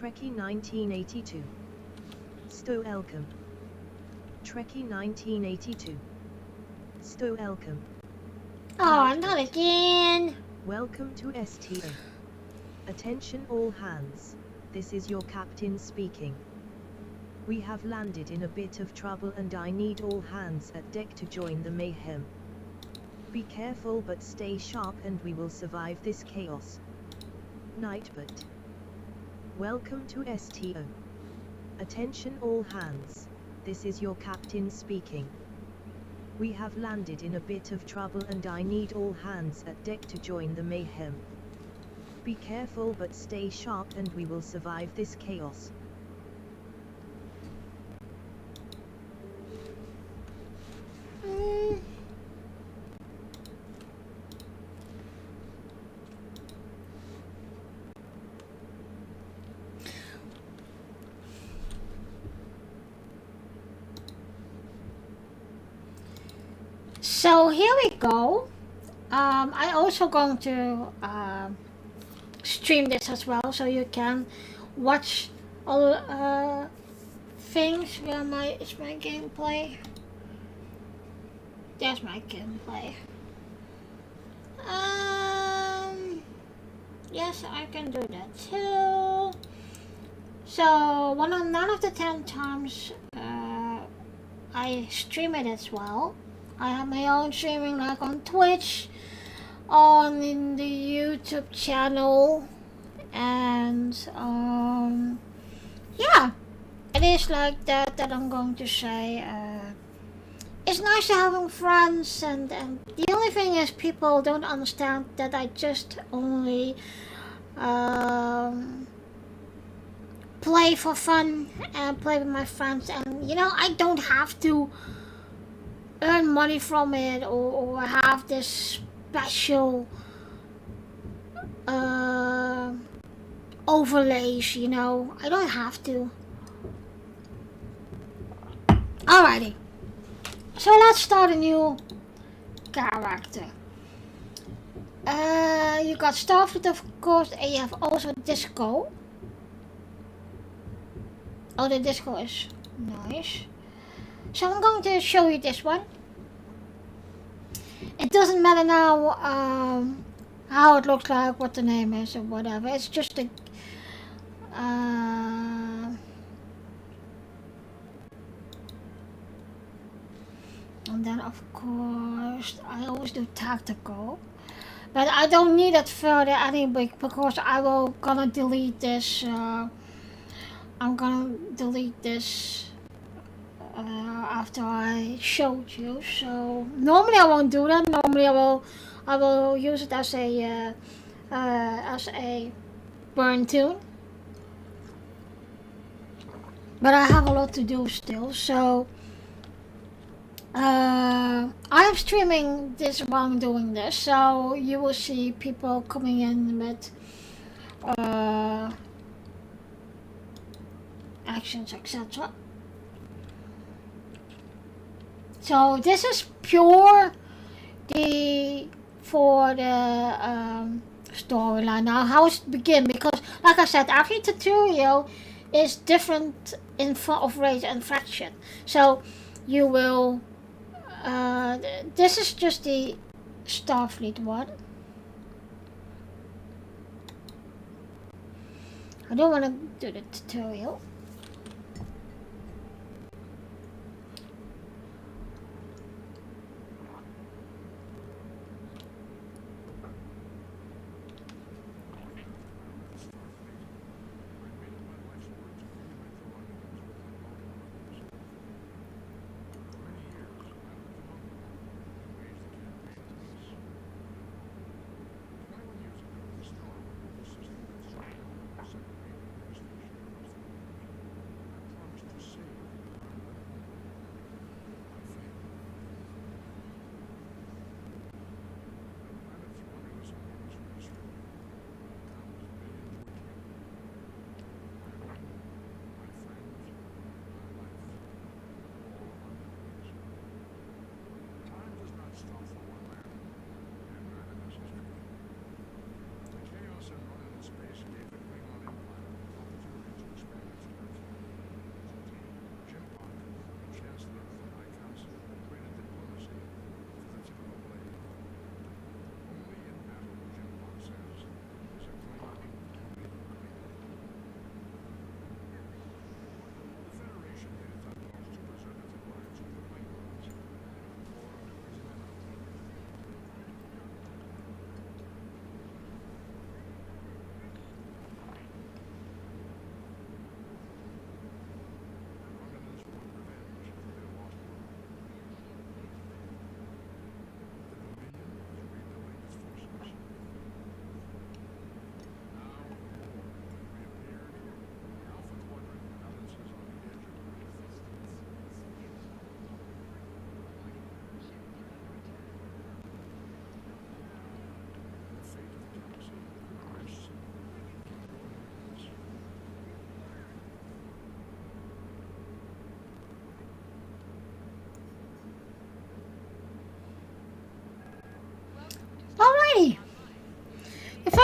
Trekkie 1982. Sto Elcom. Trekkie 1982. Sto Elcom. Oh, not again. Welcome to STO. Attention all hands. This is your captain speaking. We have landed in a bit of trouble and I need all hands at deck to join the mayhem. Be careful but stay sharp and we will survive this chaos. Nightbot. Welcome to STO. Attention all hands. This is your captain speaking. We have landed in a bit of trouble and I need all hands at deck to join the mayhem. Be careful but stay sharp and we will survive this chaos. So here we go. I also going to stream this as well, so you can watch all things. Where is my gameplay? There's my gameplay. Yes, I can do that too. So 9 of the 10 times I stream it as well. I have my own streaming, like on Twitch, on in the YouTube channel, and yeah, it is like that I'm going to say. It's nice to having friends, and the only thing is people don't understand that I just only play for fun and play with my friends, and you know, I don't have to earn money from it or have this special overlays, you know. I don't have to. Alrighty, so let's start a new character. You got Starfleet, of course, and you have also Disco. Oh, the Disco is nice. So I'm going to show you this one. It doesn't matter now how it looks like, what the name is or whatever. It's just a and then of course I always do tactical, but I don't need it further anyway because I will gonna delete this. I'm gonna delete this after I showed you. So normally I won't do that. Normally I will use it as a burn toon. But I have a lot to do still, so I am streaming this while I'm doing this, so you will see people coming in with actions, etc. So this is pure for the storyline. Now how it begin, because like I said, every tutorial is different in of race and faction. So you will this is just the Starfleet one. I don't want to do the tutorial.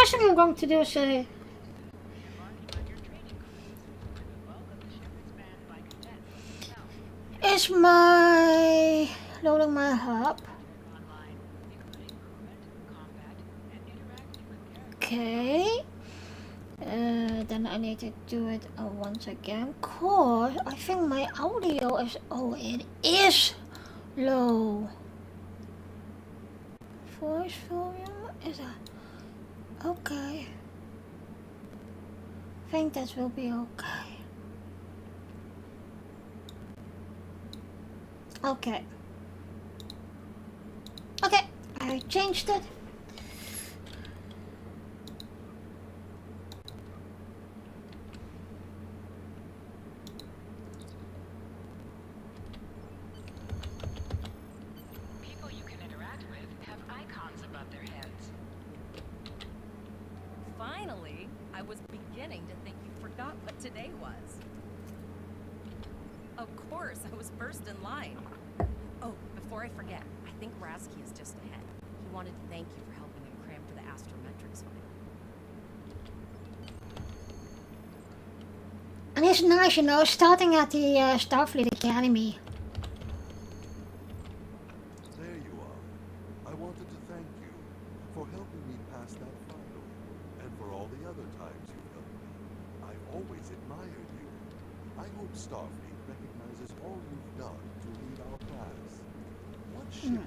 first thing I'm going to do is my loading my hub. Okay. Then I need to do it once again, cause I think my audio is, it is low. Voice volume is okay. I think that will be okay. Okay. Okay, I changed it. Finally, I was beginning to think you forgot what today was. Of course, I was first in line. Oh, before I forget, I think Rasky is just ahead. He wanted to thank you for helping him cram for the astrometrics final. And it's nice, you know, starting at the Starfleet Academy. There you are. I wanted to thank you for helping me pass that final, and for all the other times you've helped me. I've always admired you. I hope Starfleet recognizes all you've done to lead our class. What ship?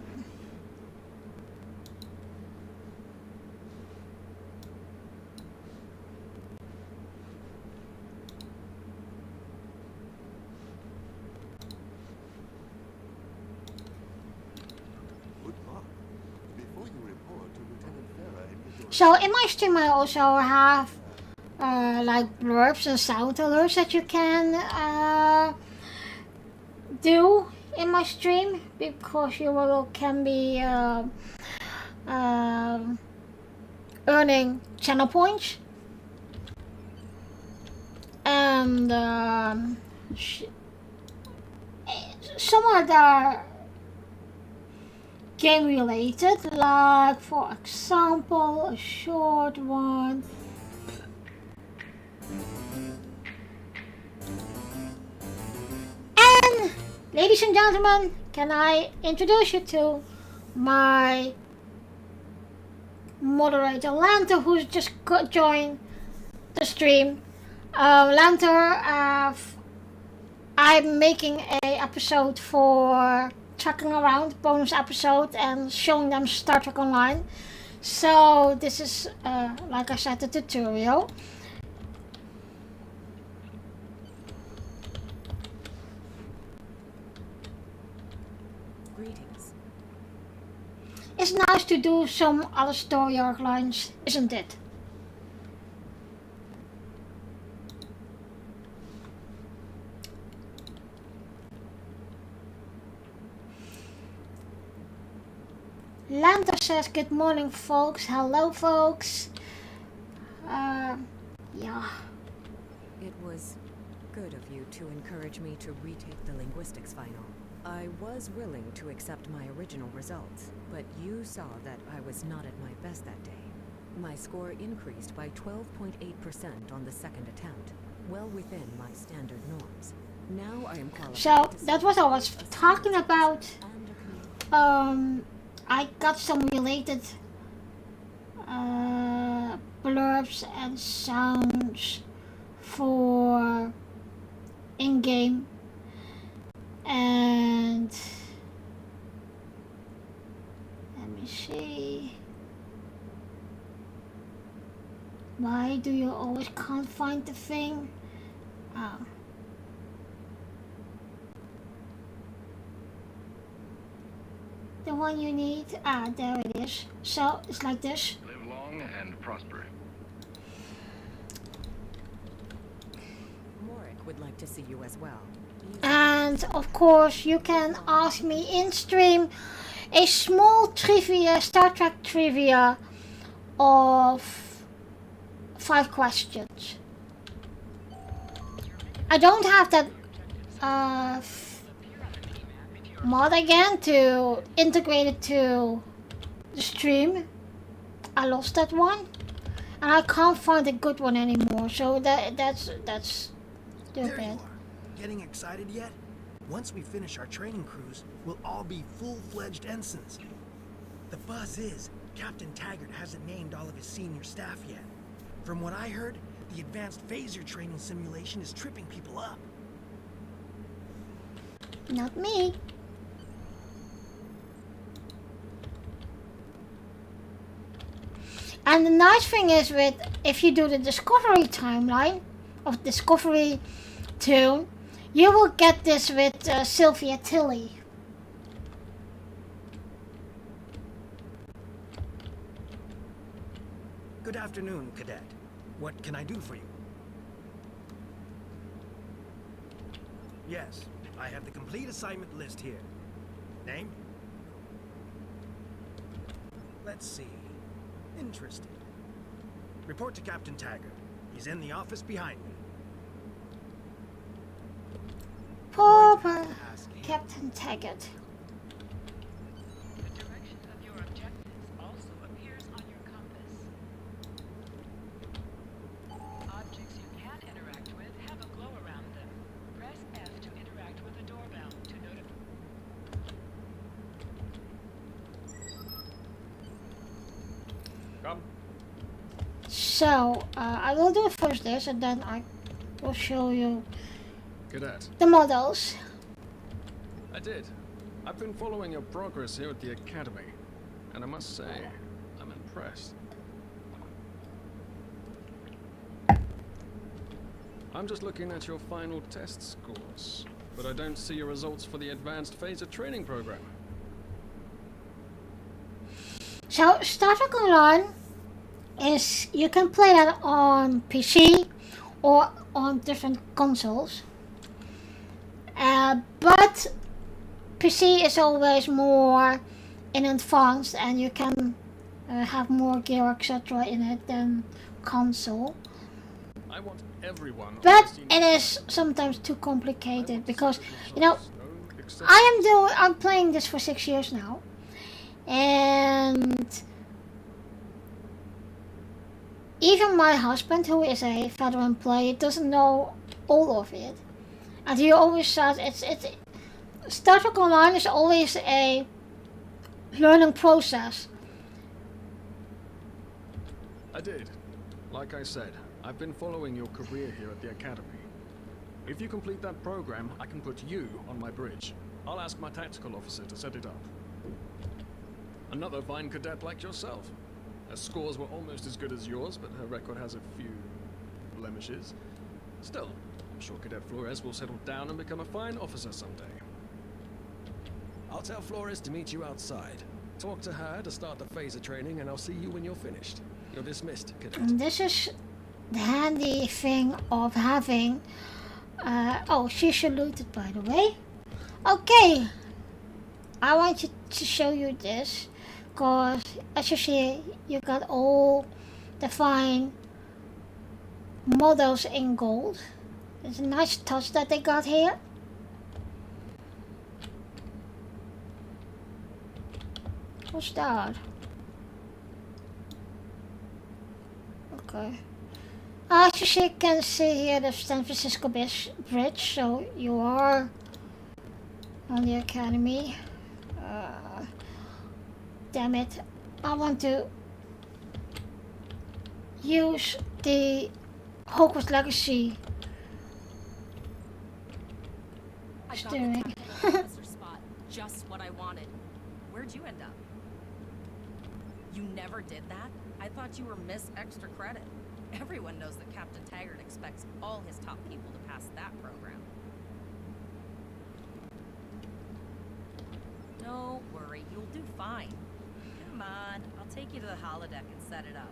Good luck. Before you report to Lieutenant Farah and get your... So in my stream I also have like blurbs and sound alerts that you can do in my stream, because you can be earning channel points, and some other game related, like for example a short one. And ladies and gentlemen, can I introduce you to my moderator Lanter, who's just joined the stream. Lanter, I'm making a episode for Trucking Around, bonus episode, and showing them Star Trek Online. So this is, like I said, the tutorial. Greetings. It's nice to do some other story arc lines, isn't it? Lanta says, good morning folks, hello folks. Yeah. It was good of you to encourage me to retake the linguistics final. I was willing to accept my original results, but you saw that I was not at my best that day. My score increased by 12.8% on the second attempt, well within my standard norms. Now I am qualified. So that's what I was talking about. I got some related blurbs and sounds for in-game, and let me see. Why do you always can't find the thing? Oh. The one you need, there it is. So it's like this. Live long and prosper. Morik would like to see you as well. And of course you can ask me in stream a small trivia, Star Trek trivia of 5 questions. I don't have that mod again to integrate it to the stream. I lost that one. and I can't find a good one anymore. So that's There you stupid. are. Getting excited yet? Once we finish our training cruise, we'll all be full-fledged ensigns. The buzz is, Captain Taggart hasn't named all of his senior staff yet. From what I heard, the advanced phaser training simulation is tripping people up. Not me. And the nice thing is with if you do the Discovery timeline of Discovery toon, you will get this with Sylvia Tilly. Good afternoon, Cadet. What can I do for you? Yes, I have the complete assignment list here. Name? Let's see. Interesting. Report to Captain Taggart. He's in the office behind me. Poor I'm going to have to ask him. Captain Taggart. The direction of your objectives also appears on your compass. Objects you can interact with have a glow around them. Press F to interact with the doorbell to notify. Come. So I will do first this, and then I will show you Cadet. the models. I did. I've been following your progress here at the Academy, and I must say, I'm impressed. I'm just looking at your final test scores, but I don't see your results for the Advanced Phaser Training Program. So Star Trek Online is you can play that on PC or on different consoles. But PC is always more in advanced, and you can have more gear etc. in it than console. I want everyone. on But the senior it is staff. sometimes too I complicated want to because see the you know results known, accepted. I'm playing this for 6 years now, and even my husband, who is a veteran player, doesn't know all of it, and he always says it's Star Trek Online is always a learning process. I did. Like I said, I've been following your career here at the Academy. If you complete that program, I can put you on my bridge. I'll ask my tactical officer to set it up. Another fine cadet like yourself. Her scores were almost as good as yours, but her record has a few blemishes. Still, I'm sure Cadet Flores will settle down and become a fine officer someday. I'll tell Flores to meet you outside. Talk to her to start the phaser training, and I'll see you when you're finished. You're dismissed, Cadet. And this is the handy thing of having. Oh, she saluted, by the way. Okay, I want you to show you this, because as you see, you got all the fine models in gold. It's a nice touch that they got here. What's that? Okay. As you can see here, the San Francisco Bridge, so you are on the Academy. Damn it. I want to use the Hogwarts Legacy I got the steering. tactical officer spot. Just what I wanted. Where'd you end up? You never did that? I thought you were Miss Extra Credit. Everyone knows that Captain Taggart expects all his top people to pass that program. Don't worry, you'll do fine. Come on, I'll take you to the holodeck and set it up.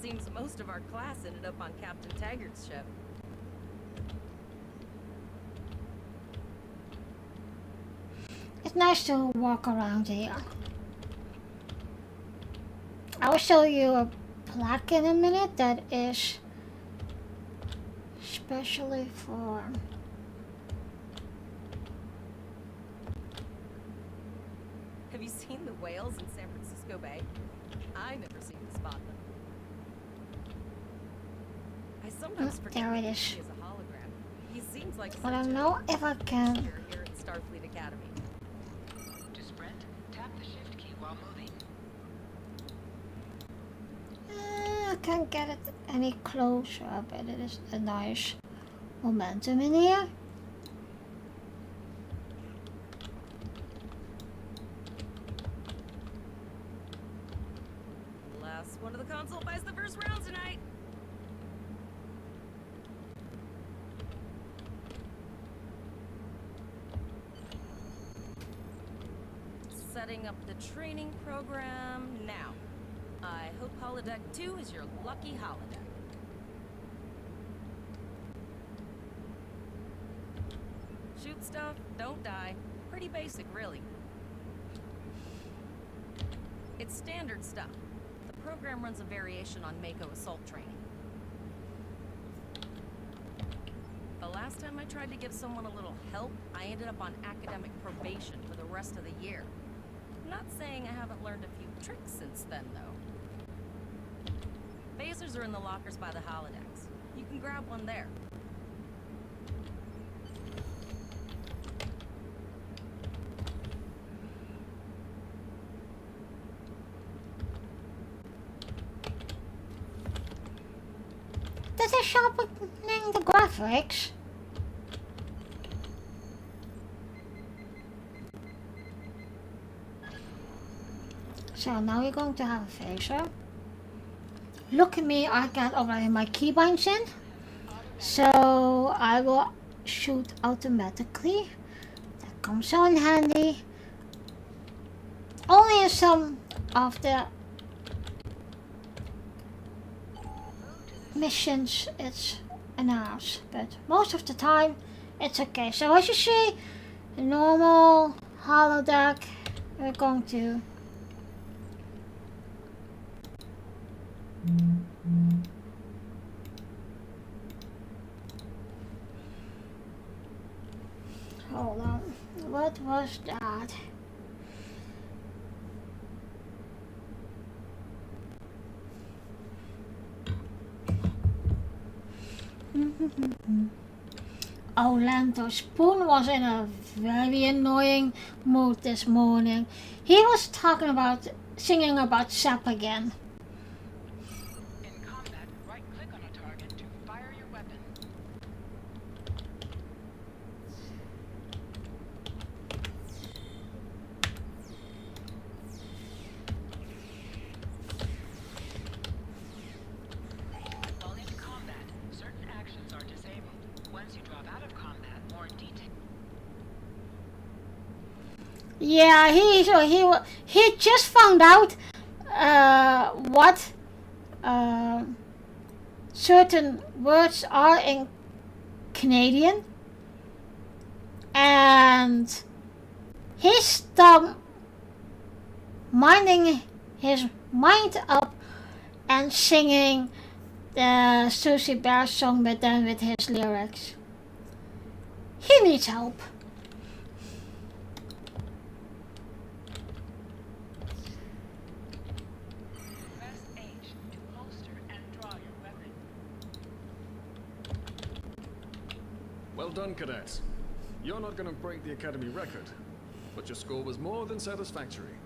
Seems most of our class ended up on Captain Taggart's ship. It's nice to walk around here. I will show you a plaque in a minute that is specially for Have Have you seen the whales in San Francisco Bay? I never seem to spot them. I sometimes forget there it that is. he is a hologram. He seems like I don't such a know if I can. teacher here at Starfleet Academy. To sprint, tap the shift key while moving. I can't get it any closer, but it is a nice momentum in here. Last one of the console buys the first round tonight. Setting up the training program now. I hope holodeck 2 is your lucky holodeck. Shoot stuff, don't die. Pretty basic, really. It's standard stuff. The program runs a variation on Mako assault training. The last time I tried to give someone a little help, I ended up on academic probation for the rest of the year. I'm not saying I haven't learned a few tricks since then, though. Phasers are in the lockers by the holodecks. You can grab one there. This is sharpening the graphics. So now we're going to have a phaser. Look at me, I got already my keybinds in. So I will shoot automatically. That comes so in handy. Only in some of the missions it's an ass, but most of the time it's okay. So as you see, the normal holodeck, we're going to hold on. What was that? Orlando Spoon was in a very annoying mood this morning. He was singing about Sap again. In combat, right-click on a target to fire your weapon. While in combat, certain actions are disabled. Once you drop out of combat, more detail. Yeah, he just found out what certain words are in Canadian, and he's minding his mind up and singing the Susie Bear song, but then with his lyrics. He needs help. Press H to holster and draw your weapon. Well done, cadets. You're not going to break the Academy record, but your score was more than satisfactory.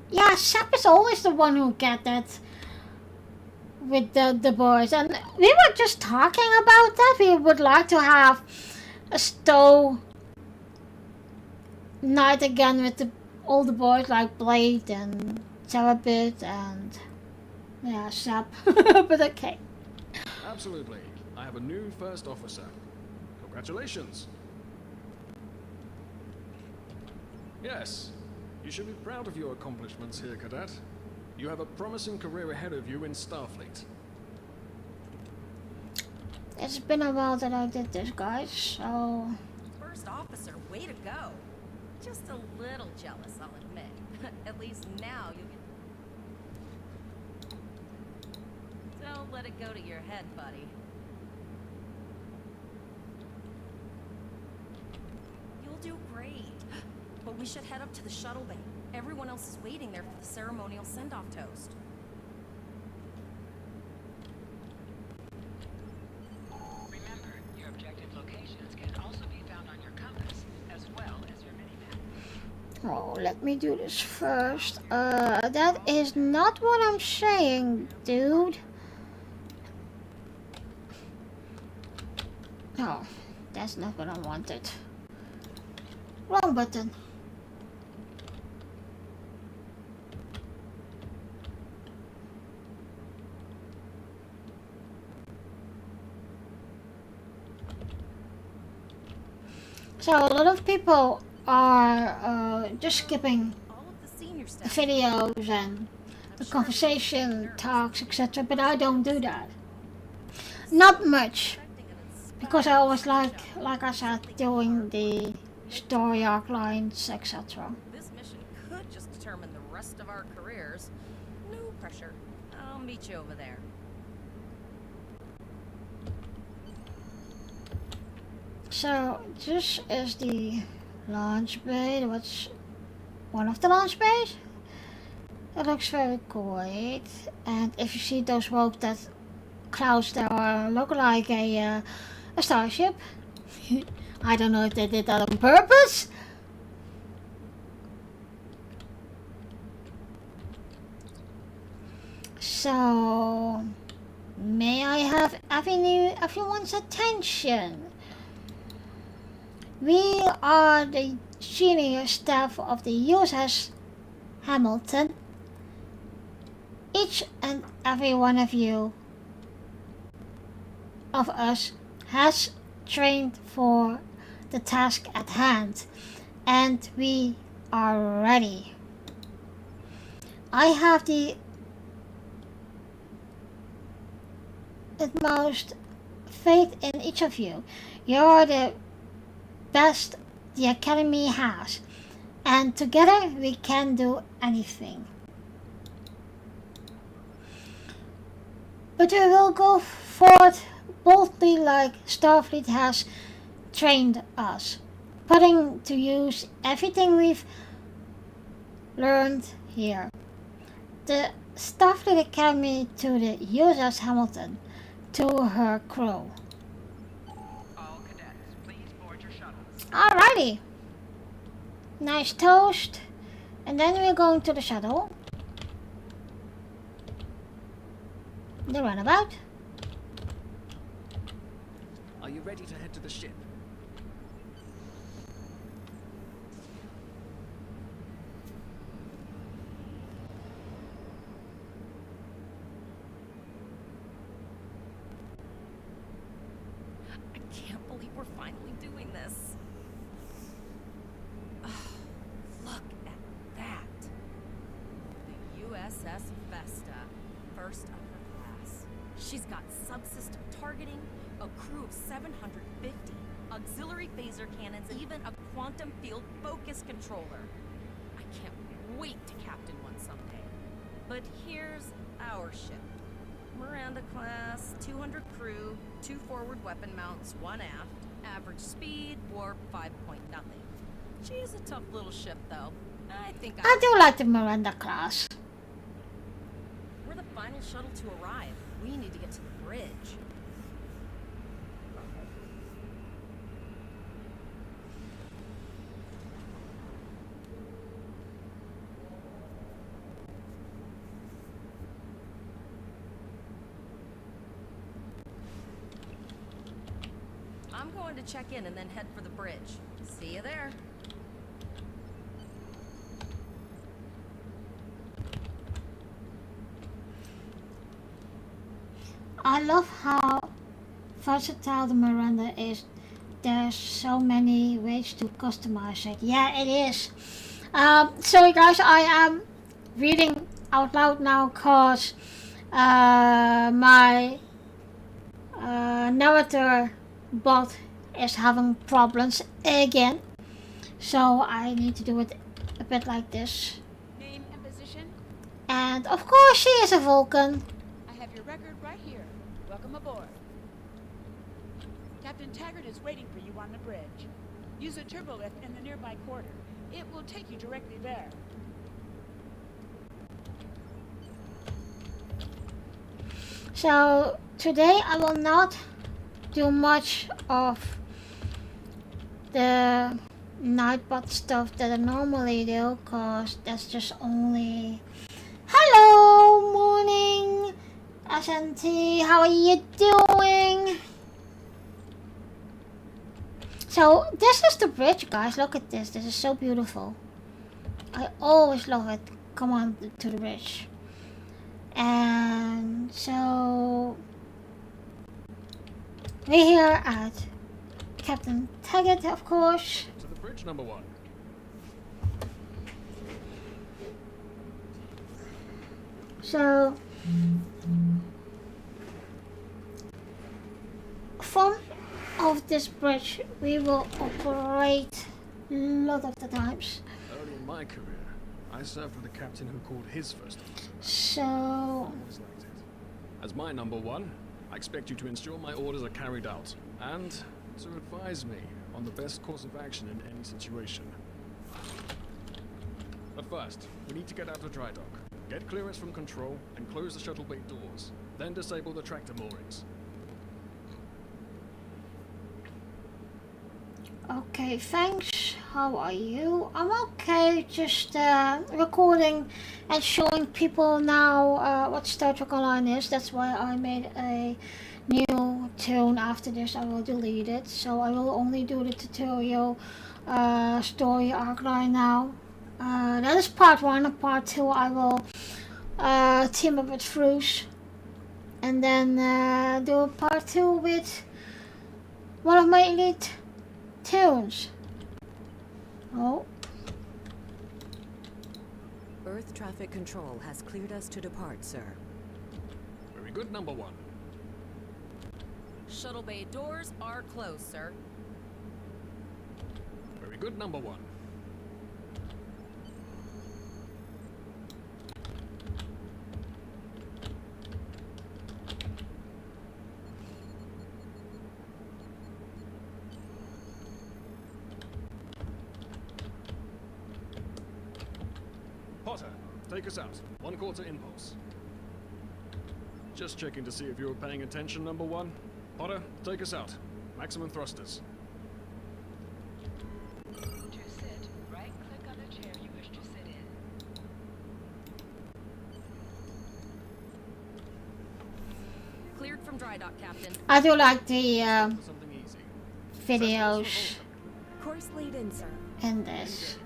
Yeah, Sap is always the one who get that with the boys, and we were just talking about that. We would like to have a stow night again with all the boys like Blade and Terabit and yeah, Sap. But okay. Absolutely. I have a new first officer. Congratulations. Yes, you should be proud of your accomplishments here, cadet. You have a promising career ahead of you in Starfleet. It's been a while that I did this, guys, so First officer, way to go. Just a little jealous, I'll admit. At least now you'll get... Don't let it go to your head, buddy. You'll do great. We should head up to the shuttle bay. Everyone else is waiting there for the ceremonial send-off toast. Remember, your objective locations can also be found on your compass, as well as your minimap. Oh, let me do this first. That is not what I'm saying, dude. Oh, that's not what I wanted. Wrong button. So a lot of people are just skipping All of the senior the staff. videos and the conversation talks, etc. But I don't do that. Not much, because I always like I said, doing the story arc lines, etc. This mission could just determine the rest of our careers. No pressure. I'll meet you over there. So this is the launch bay. What's one of the launch bays? That looks very great. And if you see those smoke that clouds that look like a starship. I don't know if they did that on purpose. So may I have everyone's attention? We are the senior staff of the USS Hamilton. Each and every one of us has trained for the task at hand, and we are ready. I have the utmost faith in each of you. You're the best the Academy has, and together we can do anything. But we will go forth boldly like Starfleet has trained us, putting to use everything we've learned here. The Starfleet Academy to the USS Hamilton, to her crew. All cadets, please board your shuttles. Alrighty. Nice toast. And then we're going to the shuttle. The runabout. Are you ready to head to the ship? I can't believe we're finally doing this. Oh, look at that. The USS Vesta, first of her class. She's got subsystem targeting, a crew of 750, auxiliary phaser cannons, even a quantum field focus controller. I can't wait to captain one someday. But here's our ship. Miranda class, 200 crew, 2 forward weapon mounts, 1 aft, average speed, warp 5 point nothing. She's a tough little ship though. I think I do like the Miranda class. We're the final shuttle to arrive. We need to get to the bridge. I'm going to check in and then head for the bridge. See you there. I love how versatile the Miranda is. There's so many ways to customize it. Yeah, it is. Sorry guys, I am reading out loud now because my narrator bot is having problems again. So I need to do it a bit like this. Name and position? And of course she is a Vulcan. I have your record right here. Welcome aboard. Captain Taggart is waiting for you on the bridge. Use a turbolift in the nearby quarter. It will take you directly there. So today I will not do much of the Nightbot stuff that I normally do, cause that's just only. Hello, morning, SNT. How are you doing? So this is the bridge, guys. Look at this. This is so beautiful. I always love it. Come on to the bridge. And so we're here at Captain Taggart, of course. To the bridge, number 1. So from of this bridge we will operate a lot of the times. Early in my career, I served with a captain who called his first officer. So Always liked it. As my number 1, I expect you to ensure my orders are carried out, and to advise me on the best course of action in any situation. But first, we need to get out of dry dock, get clearance from control, and close the shuttle bay doors. Then disable the tractor moorings. okay, thanks. How are you? I'm okay, just recording and showing people now what Star Trek Online is. That's why I made a new tune. After this I will delete it, so I will only do the tutorial story arc right now. That is part 1, and part 2 I will team up with Fruce, and then do part 2 with one of my elite tunes. Oh, Earth traffic control has cleared us to depart, sir. Very good, number 1. Shuttle bay doors are closed, sir. Very good, number 1. Potter, take us out. 1/4 impulse. Just checking to see if you were paying attention, number 1. Potter, take us out. Maximum thrusters. To sit, right-click on the chair you wish to sit in. Cleared from dry dock, Captain. I do like the Something easy. videos Course laid in, sir. in this. Engage.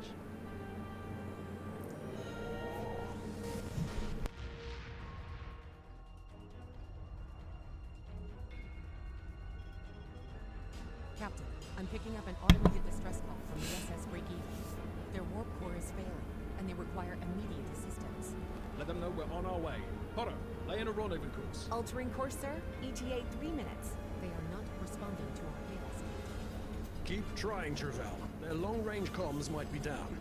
Captain, I'm picking up an automated distress call from the SS Breakeven. Their warp core is failing, and they require immediate assistance. Let them know we're on our way. Potter, lay in a rendezvous course. Altering course, sir. ETA 3 minutes. They are not responding to our hails. Keep trying, Travell. Their long-range comms might be down.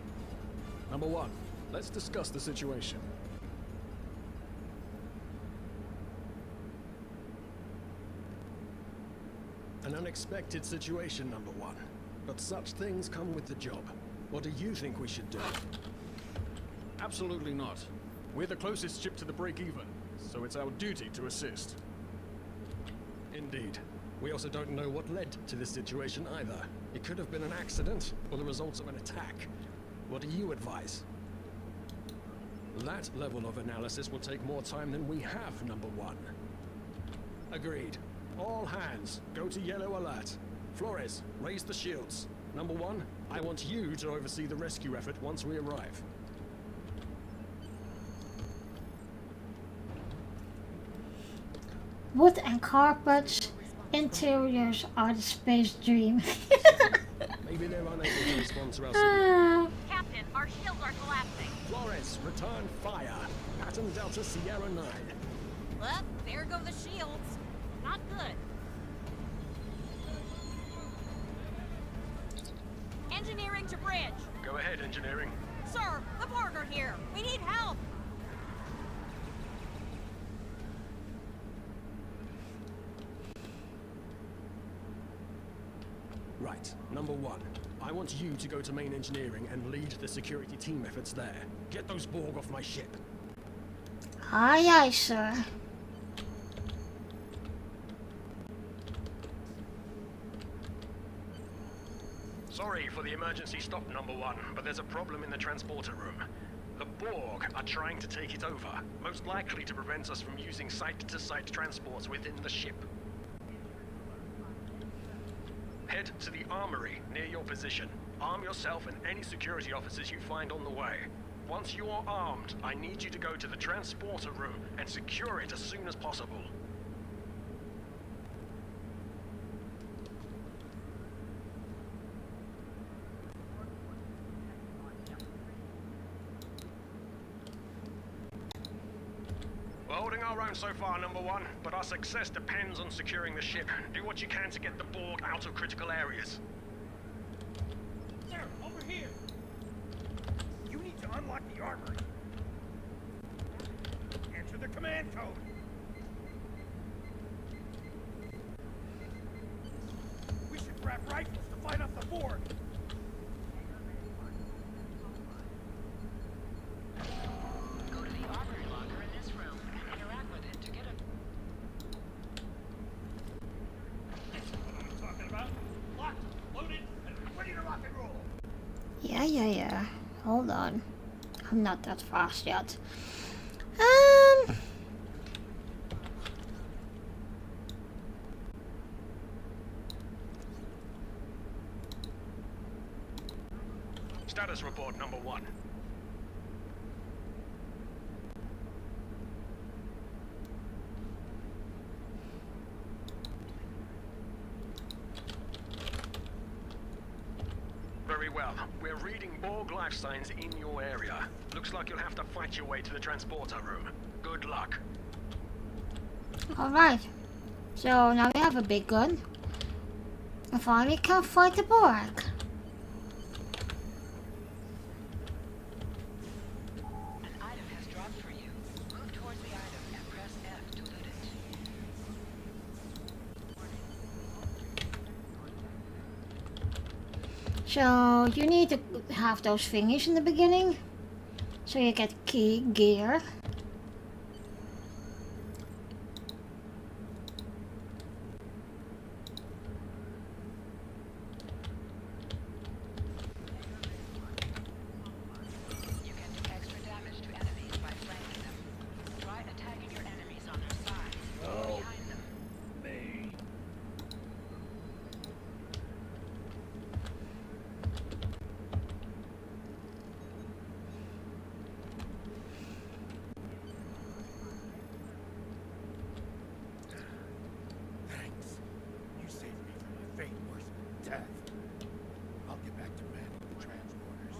Number 1, let's discuss the situation. An unexpected situation, number 1. But such things come with the job. What do you think we should do? Absolutely not. We're the closest ship to the break-even, so it's our duty to assist. Indeed. We also don't know what led to this situation either. It could have been an accident, or the results of an attack. What do you advise? That level of analysis will take more time than we have, number 1. Agreed. All hands, go to yellow alert. Flores, raise the shields. Number 1, I want you to oversee the rescue effort once we arrive. Wood and carpets, interiors are the space dream. Maybe they're unable to respond to our signal. Captain, our shields are collapsing. Flores, return fire. Pattern Delta Sierra 9. Well, there go the shields. Not good. Engineering to bridge. Go ahead, engineering. Sir, the Borg are here. We need help. Right, number one. I want you to go to main engineering and lead the security team efforts there. Get those Borg off my ship. Aye, aye, sir. Sorry for the emergency stop, number one, but there's a problem in the transporter room. The Borg are trying to take it over, most likely to prevent us from using site-to-site transports within the ship. Head to the armory near your position. Arm yourself and any security officers you find on the way. Once you are armed, I need you to go to the transporter room and secure it as soon as possible. We're holding our own so far, number one, but our success depends on securing the ship. Do what you can to get the Borg out of critical areas. Sir, over here! You need to unlock the armory. Enter the command code. We should grab rifles to fight off the Borg. Go to the armory locker in this room and interact with it to get a... This is what I'm talking about. Locked, loaded, and ready to rock and roll. Yeah. Hold on. I'm not that fast yet. Status report, number one. Very well. We're reading Borg life signs in your area. Looks like you'll have to fight your way to the transporter room. Good luck. Alright. So now we have a big gun. And finally can fight the Borg. An item has dropped for you. Move towards the item and press F to loot it. So you need to have those thingies in the beginning. So you get key gear. You can do extra damage to enemies by flanking them. Try attacking your enemies on their sides or behind them. Me. Thanks. You saved me from a fate worse than death. I'll get back to manning the transporters.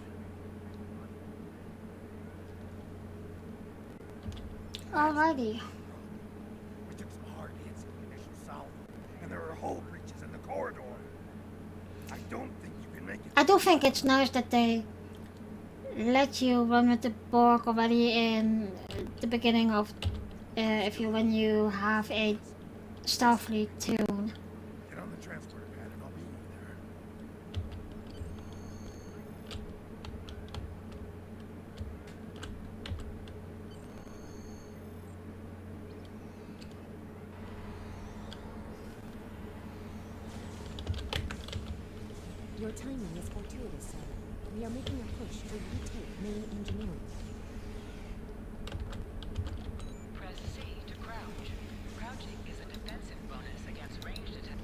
Alrighty. We took some hard hits in the initial salvo, and there are hull breaches in the corridor. I don't think you can make it. I do think it's nice that they let you run with the Borg already in the beginning of when you have a Starfleet toon. Get on the transporter pad and I'll meet you there. Your timing is fortuitous, sir. We are making a push to retake main engineering. Press C to crouch. Crouching is a defensive bonus against ranged attack.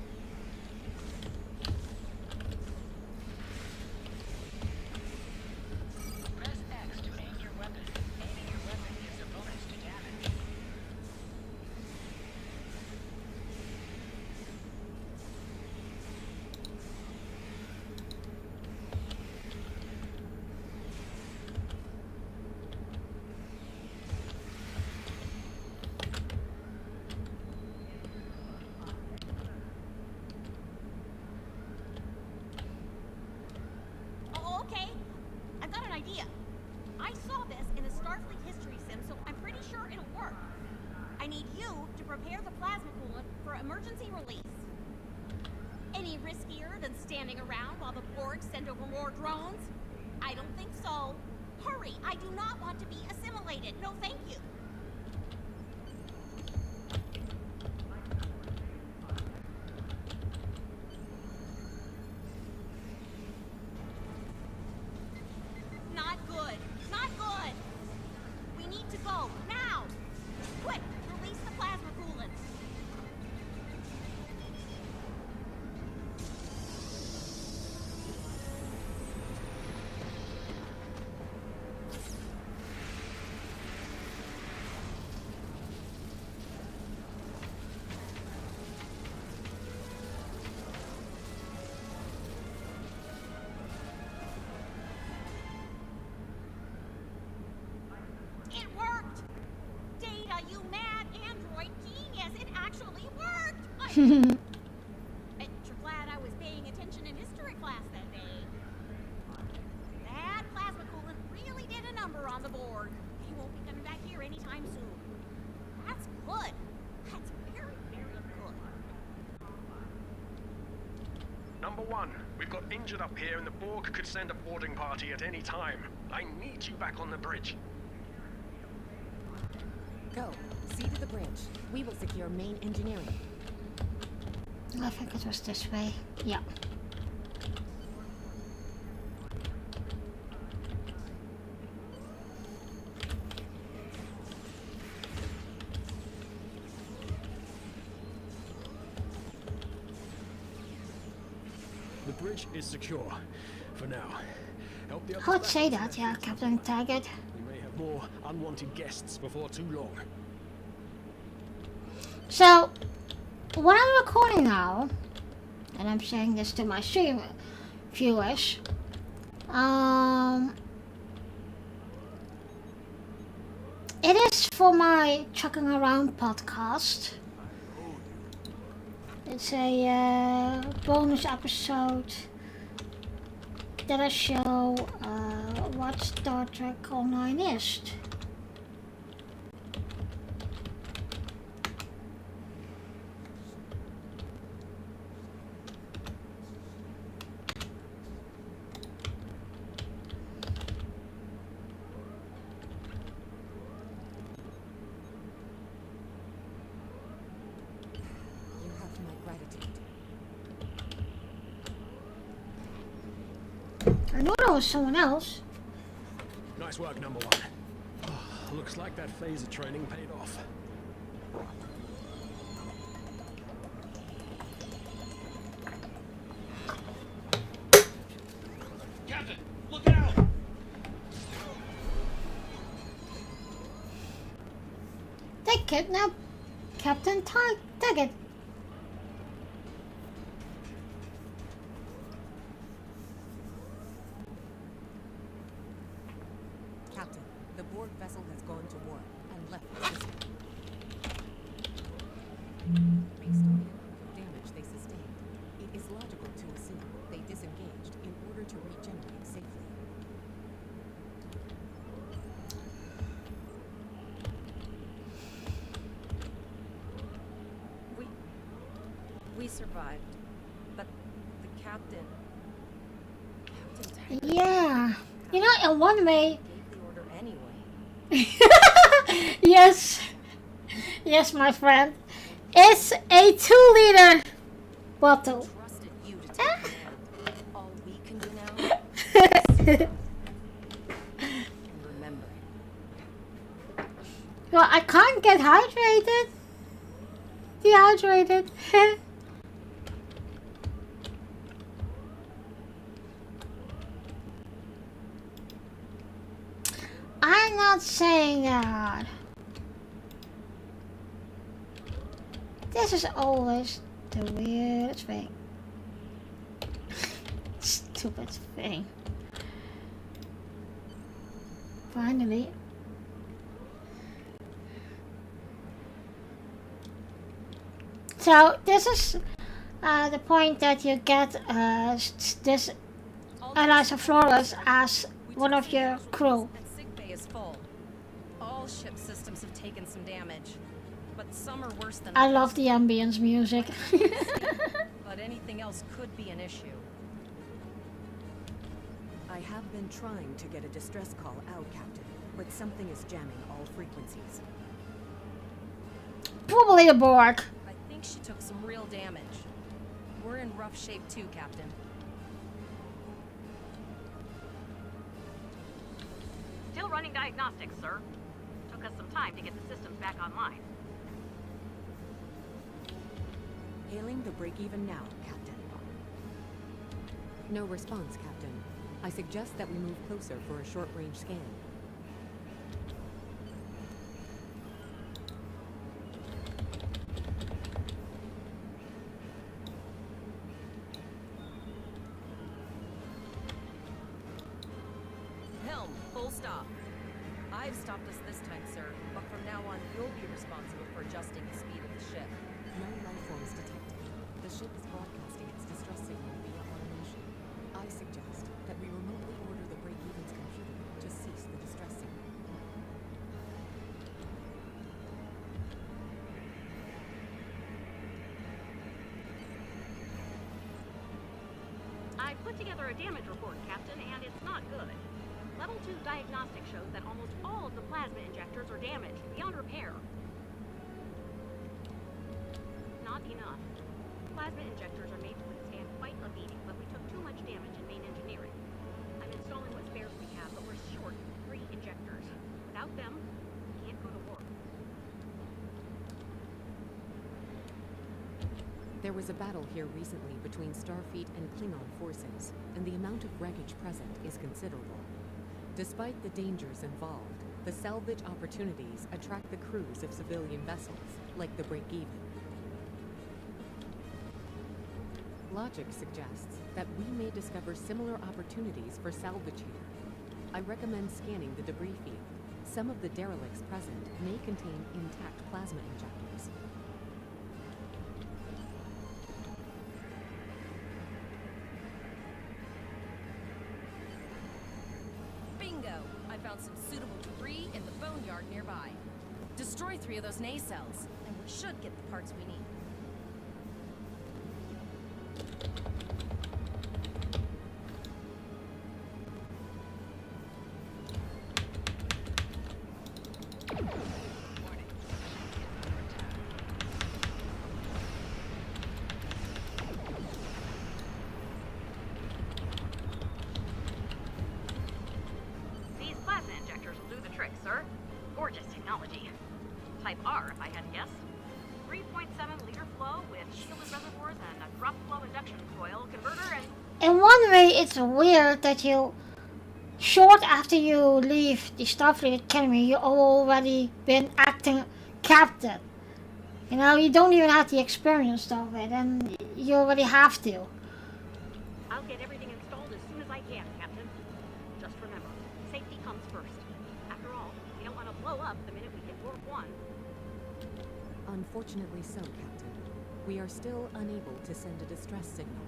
Press X to aim your weapon. Aiming your weapon gives a bonus to damage. Oh, okay. I've got an idea. I saw this in a Starfleet history sim, so I'm pretty sure it'll work. I need you to prepare the plasma coolant for emergency release. Any riskier than standing around while the Borg send over more drones? I don't think so. Hurry, I do not want to be assimilated. No, thank you. Not good. Not good. We need to go now. Quick, release the plasma coolant. It worked! Data, you mad android genius! It actually worked! I'm sure glad I was paying attention in history class that day. That plasma coolant really did a number on the Borg. He won't be coming back here anytime soon. That's good. That's very, very good. Number 1, we've got injured up here and the Borg could send a boarding party at any time. I need you back on the bridge. Go. See to the bridge. We will secure main engineering. I think it was this way. Yeah. The bridge is secure. For now. Help the I others would back say into that, their yeah, seats. Captain Taggart. We may have more unwanted guests before too long. So, when I'm recording now, and I'm saying this to my stream viewers, it is for my Trucking Around podcast. It's a bonus episode that I show what Star Trek Online is. You have my gratitude. I knew there was someone else. Nice work, number 1. Looks like that phaser training paid off. Captain, look out! They kidnapped Captain Taggart. Captain, the Borg vessel has gone to war and left the system. Based on the amount of damage they sustained, it is logical to assume they disengaged in order to regenerate safely. We survived, but the captain Taggart Yeah. You know, in one way, gave the order anyway. yes. Yes, my friend. It's a 2-liter bottle. Trusted you to take command. All we can do now is and remember. Well, I can't get hydrated. Dehydrated. I'm not saying that. This is always the weirdest thing. Stupid thing. Finally. So this is the point that you get this Eliza Flores as one of your crew. And sickbay is full. All ship systems have taken some damage, but some are worse than I others. love the ambience music. But but anything else could be an issue. I have been trying to get a distress call out, Captain, but something is jamming all frequencies. Probably the Borg. I think she took some real damage. We're in rough shape too, Captain. Still running diagnostics, sir. Took us some time to get the systems back online. Hailing the break-even now, Captain. No response, Captain. I suggest that we move closer for a short-range scan. Helm, full stop. I've stopped us this time, sir, but from now on you'll be responsible for adjusting the speed of the ship. No life forms detected. The ship is broadcasting its distress signal via automation. I suggest that we remotely order the break-even's computer to cease the distress signal. I put together a damage report, Captain, and it's not good. Level 2 diagnostic shows that almost all of the plasma injectors are damaged, beyond repair. Not enough. Plasma injectors are made to withstand quite a beating, but we took too much damage in main engineering. I'm installing what spares we have, but we're short 3 injectors. Without them, we can't go to war. There was a battle here recently between Starfleet and Klingon forces, and the amount of wreckage present is considerable. Despite the dangers involved, the salvage opportunities attract the crews of civilian vessels, like the Break-Even. Logic suggests that we may discover similar opportunities for salvage here. I recommend scanning the debris field. Some of the derelicts present may contain intact plasma injectors. Bingo! I found some suitable debris in the boneyard nearby. Destroy 3 of those nacelles, and we should get the parts we need. These plasma injectors will do the trick, sir. Gorgeous technology. Type R, if I had to guess. 3.7 liter flow with shielded reservoirs and a drop flow induction coil converter and... In one way, it's weird that you, short after you leave the Starfleet Academy, you already been acting captain. You know, you don't even have the experience of it, and you already have to. I'll get everything installed as soon as I can, Captain. Just remember, safety comes first. After all, we don't want to blow up the minute we hit warp 1. Unfortunately so, Captain. We are still unable to send a distress signal.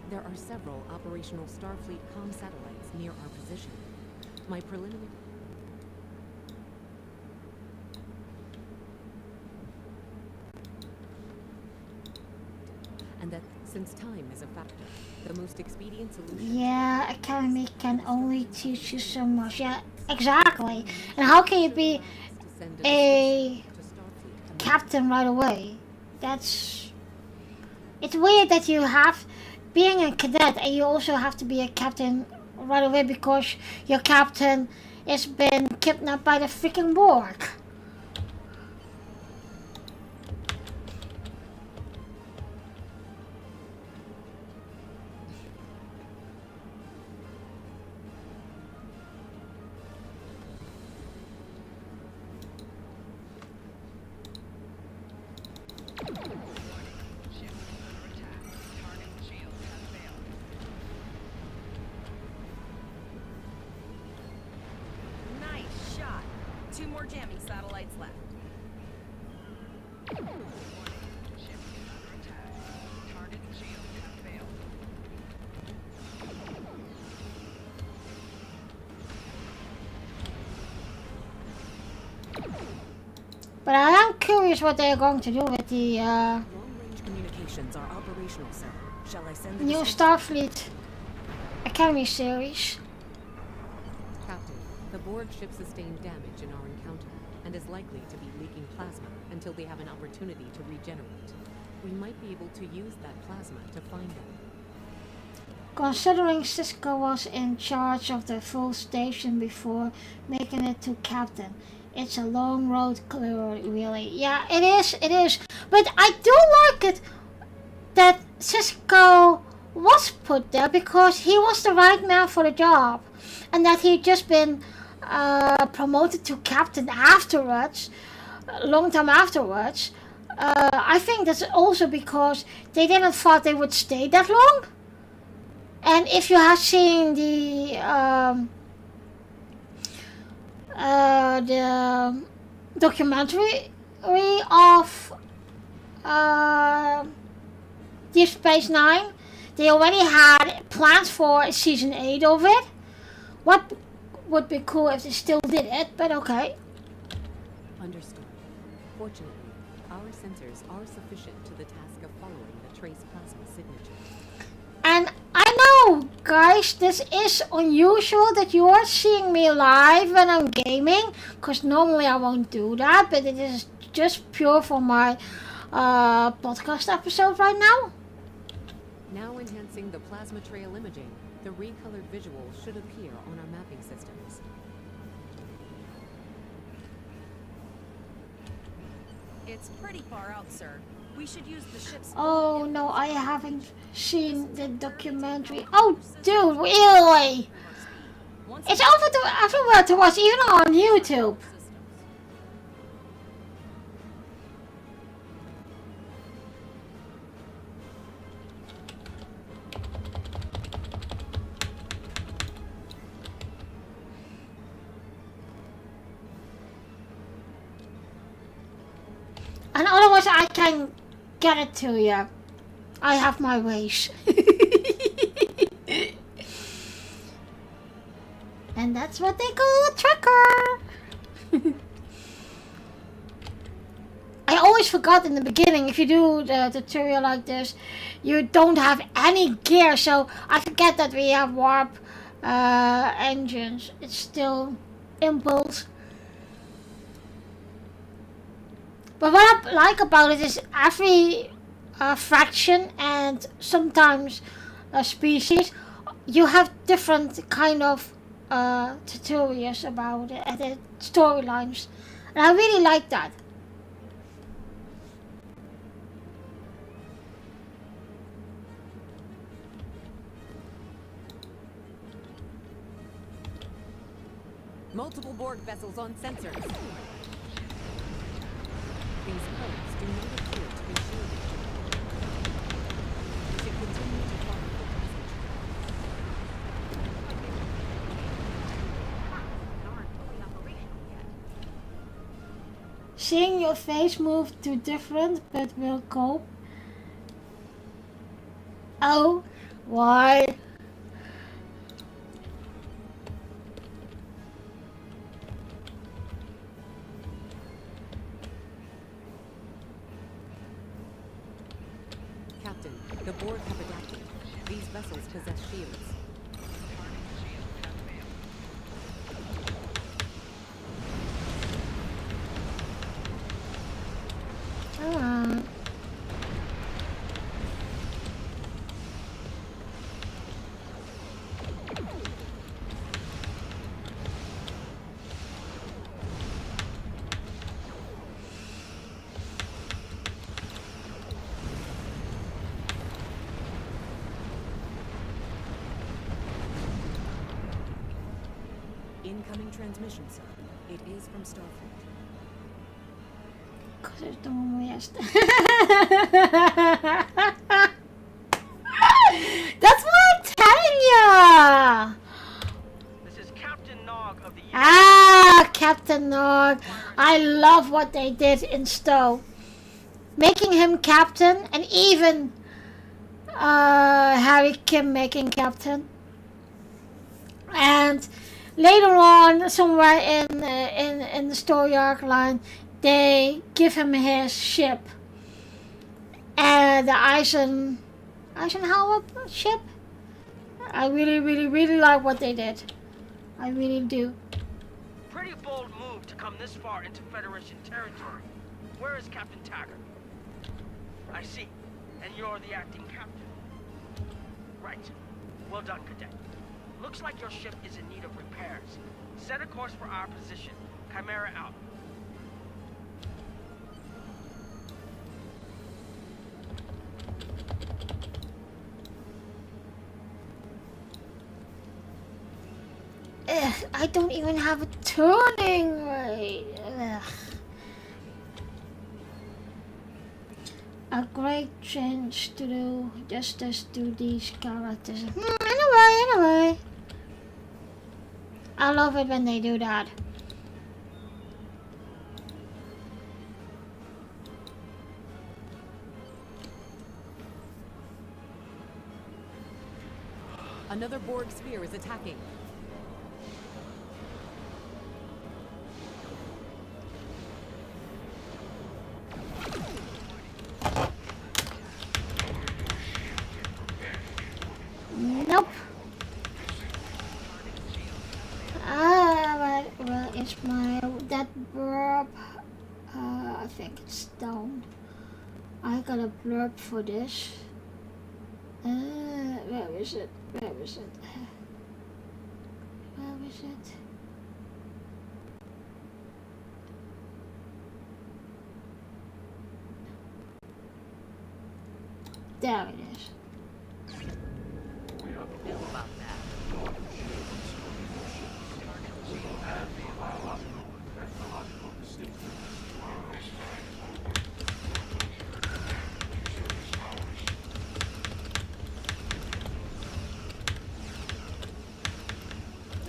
There are several operational Starfleet comm satellites near our position. My preliminary... And that since time is a factor, the most expedient solution... Yeah, Academy can only teach you so much. Yeah, exactly. And how can you be a captain right away? It's weird that you have being a cadet and you also have to be a captain right away because your captain has been kidnapped by the freaking Borg. Nice shot. 2 more jamming satellites left. But I am curious what they are going to do with the Long-range communications are operational, sir. Shall I send the new description? Starfleet Academy series. Captain, the Borg ship sustained damage in our encounter and is likely to be leaking plasma until they have an opportunity to regenerate. We might be able to use that plasma to find them. Considering Cisco was in charge of the full station before making it to captain, it's a long road clear, really. Yeah, it is. But I do like it that Cisco was put there because he was the right man for the job. And that he'd just been promoted to captain afterwards, a long time afterwards. I think that's also because they didn't thought they would stay that long. And if you have seen the documentary of Deep Space Nine, they already had plans for season 8 of it. What would be cool if they still did it, but okay. Understood. Fortunately, our sensors are sufficient to the task of following the trace plasma signature. And I know, guys, this is unusual that you are seeing me live when I'm gaming, because normally I won't do that, but it is just pure for my podcast episode right now. Now enhancing the plasma trail imaging, the recolored visual should appear on our mapping systems. It's pretty far out, sir. We should use the ship's... Oh no, I haven't seen the documentary. Oh dude, really? It's everywhere to watch, even on YouTube. And otherwise I can get it to you. I have my ways. And that's what they call a tracker. I always forgot in the beginning, if you do the tutorial like this, you don't have any gear. So I forget that we have warp engines. It's still impulse. But what I like about it is every fraction and sometimes a species, you have different kind of tutorials about it and the storylines. And I really like that. Multiple Borg vessels on sensors. These codes do not appear to be shielded. We should continue to follow the passage. Seeing your face move to different but will cope. Oh, why? Captain, the Borg have adapted. These vessels possess shields. Incoming transmission, sir. It is from Starfleet. Cause it's the weirdest. That's what I'm telling ya. This is Captain Nog of the Captain Nog. I love what they did in Stowe. Making him captain, and even Harry Kim making captain. And later on, somewhere in the story arc line, they give him his ship. And the Eisenhower ship. I really like what they did. I really do. Pretty bold move to come this far into Federation territory. Where is Captain Taggart? I see. And you're the acting captain. Right. Well done, Cadet. Looks like your ship is in need of repairs. Set a course for our position. Chimera out. Ugh, I don't even have a turning rate. Ugh. A great chance to do justice to these characters. Anyway. I love it when they do that. Another Borg sphere is attacking. Nope. Well, it's that blurb. I think it's down. I got a blurb for this. Where is it? Where is it? Where is it? There it is.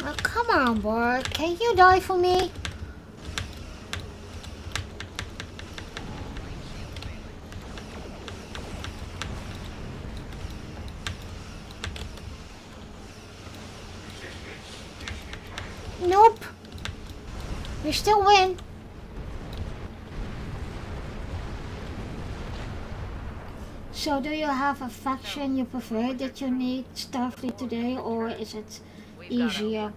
Oh, come on, boy. Can you die for me? Nope. We still win. So do you have a faction you prefer that you need Starfleet today, or is it easier?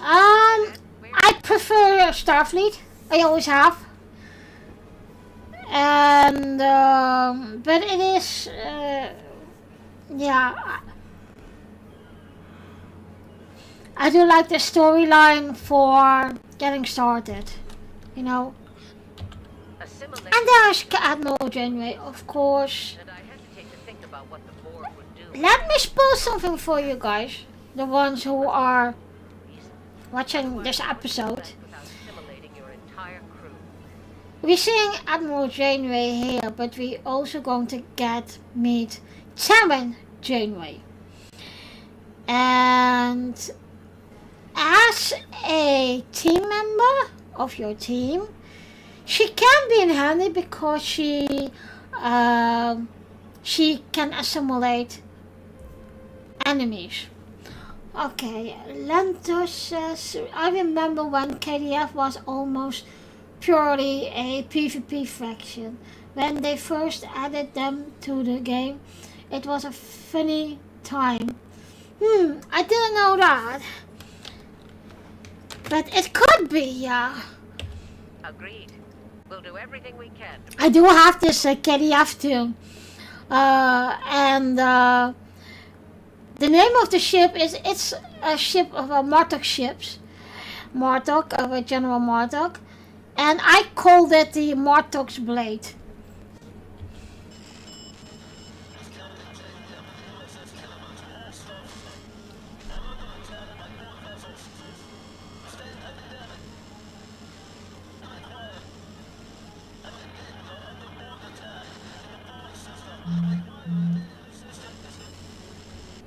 I prefer Starfleet. I always have. And but it is yeah. I do like the storyline for getting started, you know. And there's Admiral Janeway, of course. Let me spoil something for you guys, the ones who are watching this episode. We're seeing Admiral Janeway here, but we're also going to meet Chairman Janeway. And as a team member of your team, she can be in handy because she can assimilate enemies. Okay, Lentos says, I remember when KDF was almost purely a PvP faction. When they first added them to the game, it was a funny time. I didn't know that. But it could be, yeah. Agreed. We'll do everything we can. I do have this KDF too. And the name of the ship it's a ship of a Martok ships. Martok, of a General Martok. And I called it the Martok's Blade.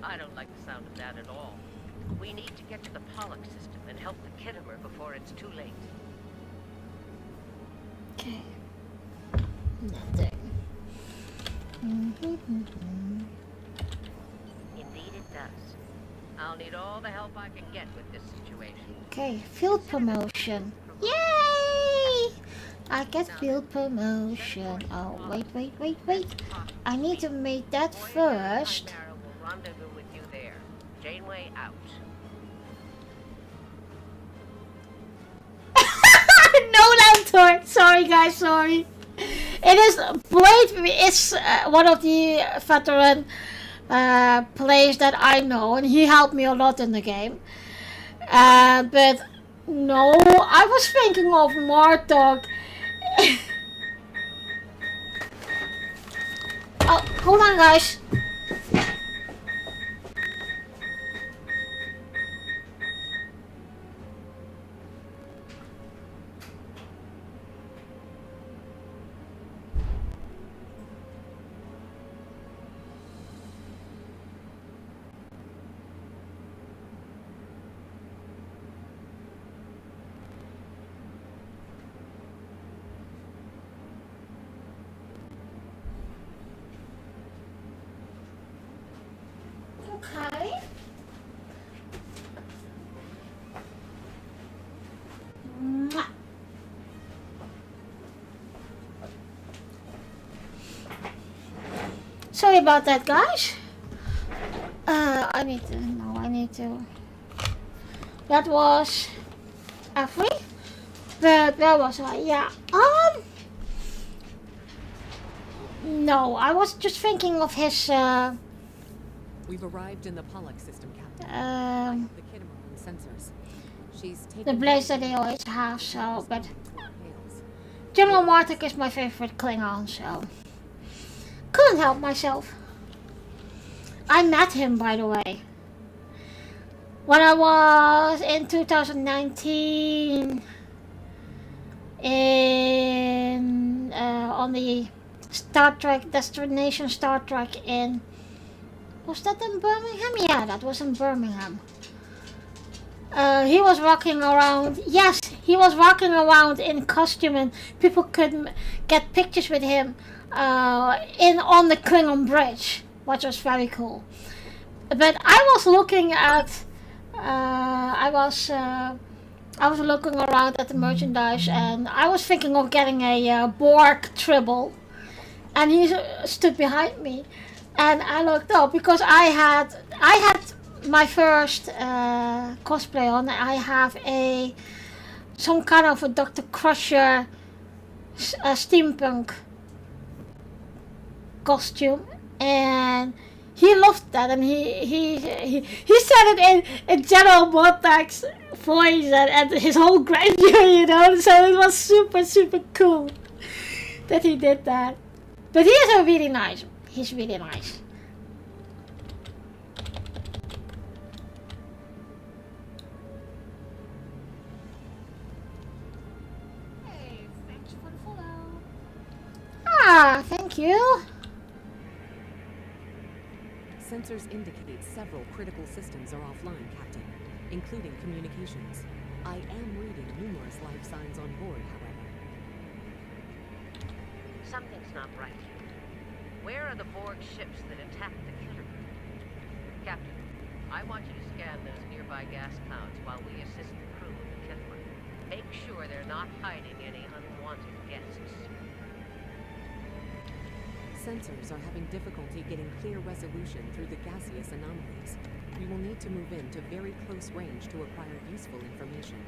I don't like the sound of that at all. We need to get to the Pollock system and help the Kittimer before it's too late. Okay. Nothing. Indeed it does. I'll need all the help I can get with this situation. Okay, field promotion. Yay! I get field promotion. Oh, wait. I need to make that first. Mara will rendezvous with you there. Janeway out. No lantern. Sorry, guys. Sorry. It is Blade. It's one of the veteran players that I know, and he helped me a lot in the game. But no, I was thinking of Martok. Oh, hold on, guys. Okay. Mwah. Sorry about that, guys. I need to. That was every. But where was I? Yeah. No, I was just thinking of his. We've arrived in the Pollock system, Captain. I have the Kittimer on the sensors. She's taken The blaze that they always have, so, but General Martok is my favorite Klingon, so couldn't help myself. I met him, by the way, when I was in 2019 in on the Star Trek Destination Star Trek in. Was that in Birmingham? Yeah, that was in Birmingham. He was walking around. Yes, he was walking around in costume, and people could get pictures with him on the Klingon bridge, which was very cool. But I was looking at. I was looking around at the merchandise, and I was thinking of getting a Borg tribble, and he stood behind me. And I looked up because I had my first cosplay on. I have some kind of a Dr. Crusher steampunk costume, and he loved that, and he said it in General Mortag's voice and his whole grandeur, you know. So it was super cool that he did that. But he is really nice. He's really nice. Hey, thanks for the follow. Ah, thank you. Sensors indicate several critical systems are offline, Captain, including communications. I am reading numerous life signs on board, however. Something's not right here. Where are the Borg ships that attacked the Kittimer? Captain, I want you to scan those nearby gas clouds while we assist the crew of the Kittimer. Make sure they're not hiding any unwanted guests. Sensors are having difficulty getting clear resolution through the gaseous anomalies. We will need to move in to very close range to acquire useful information.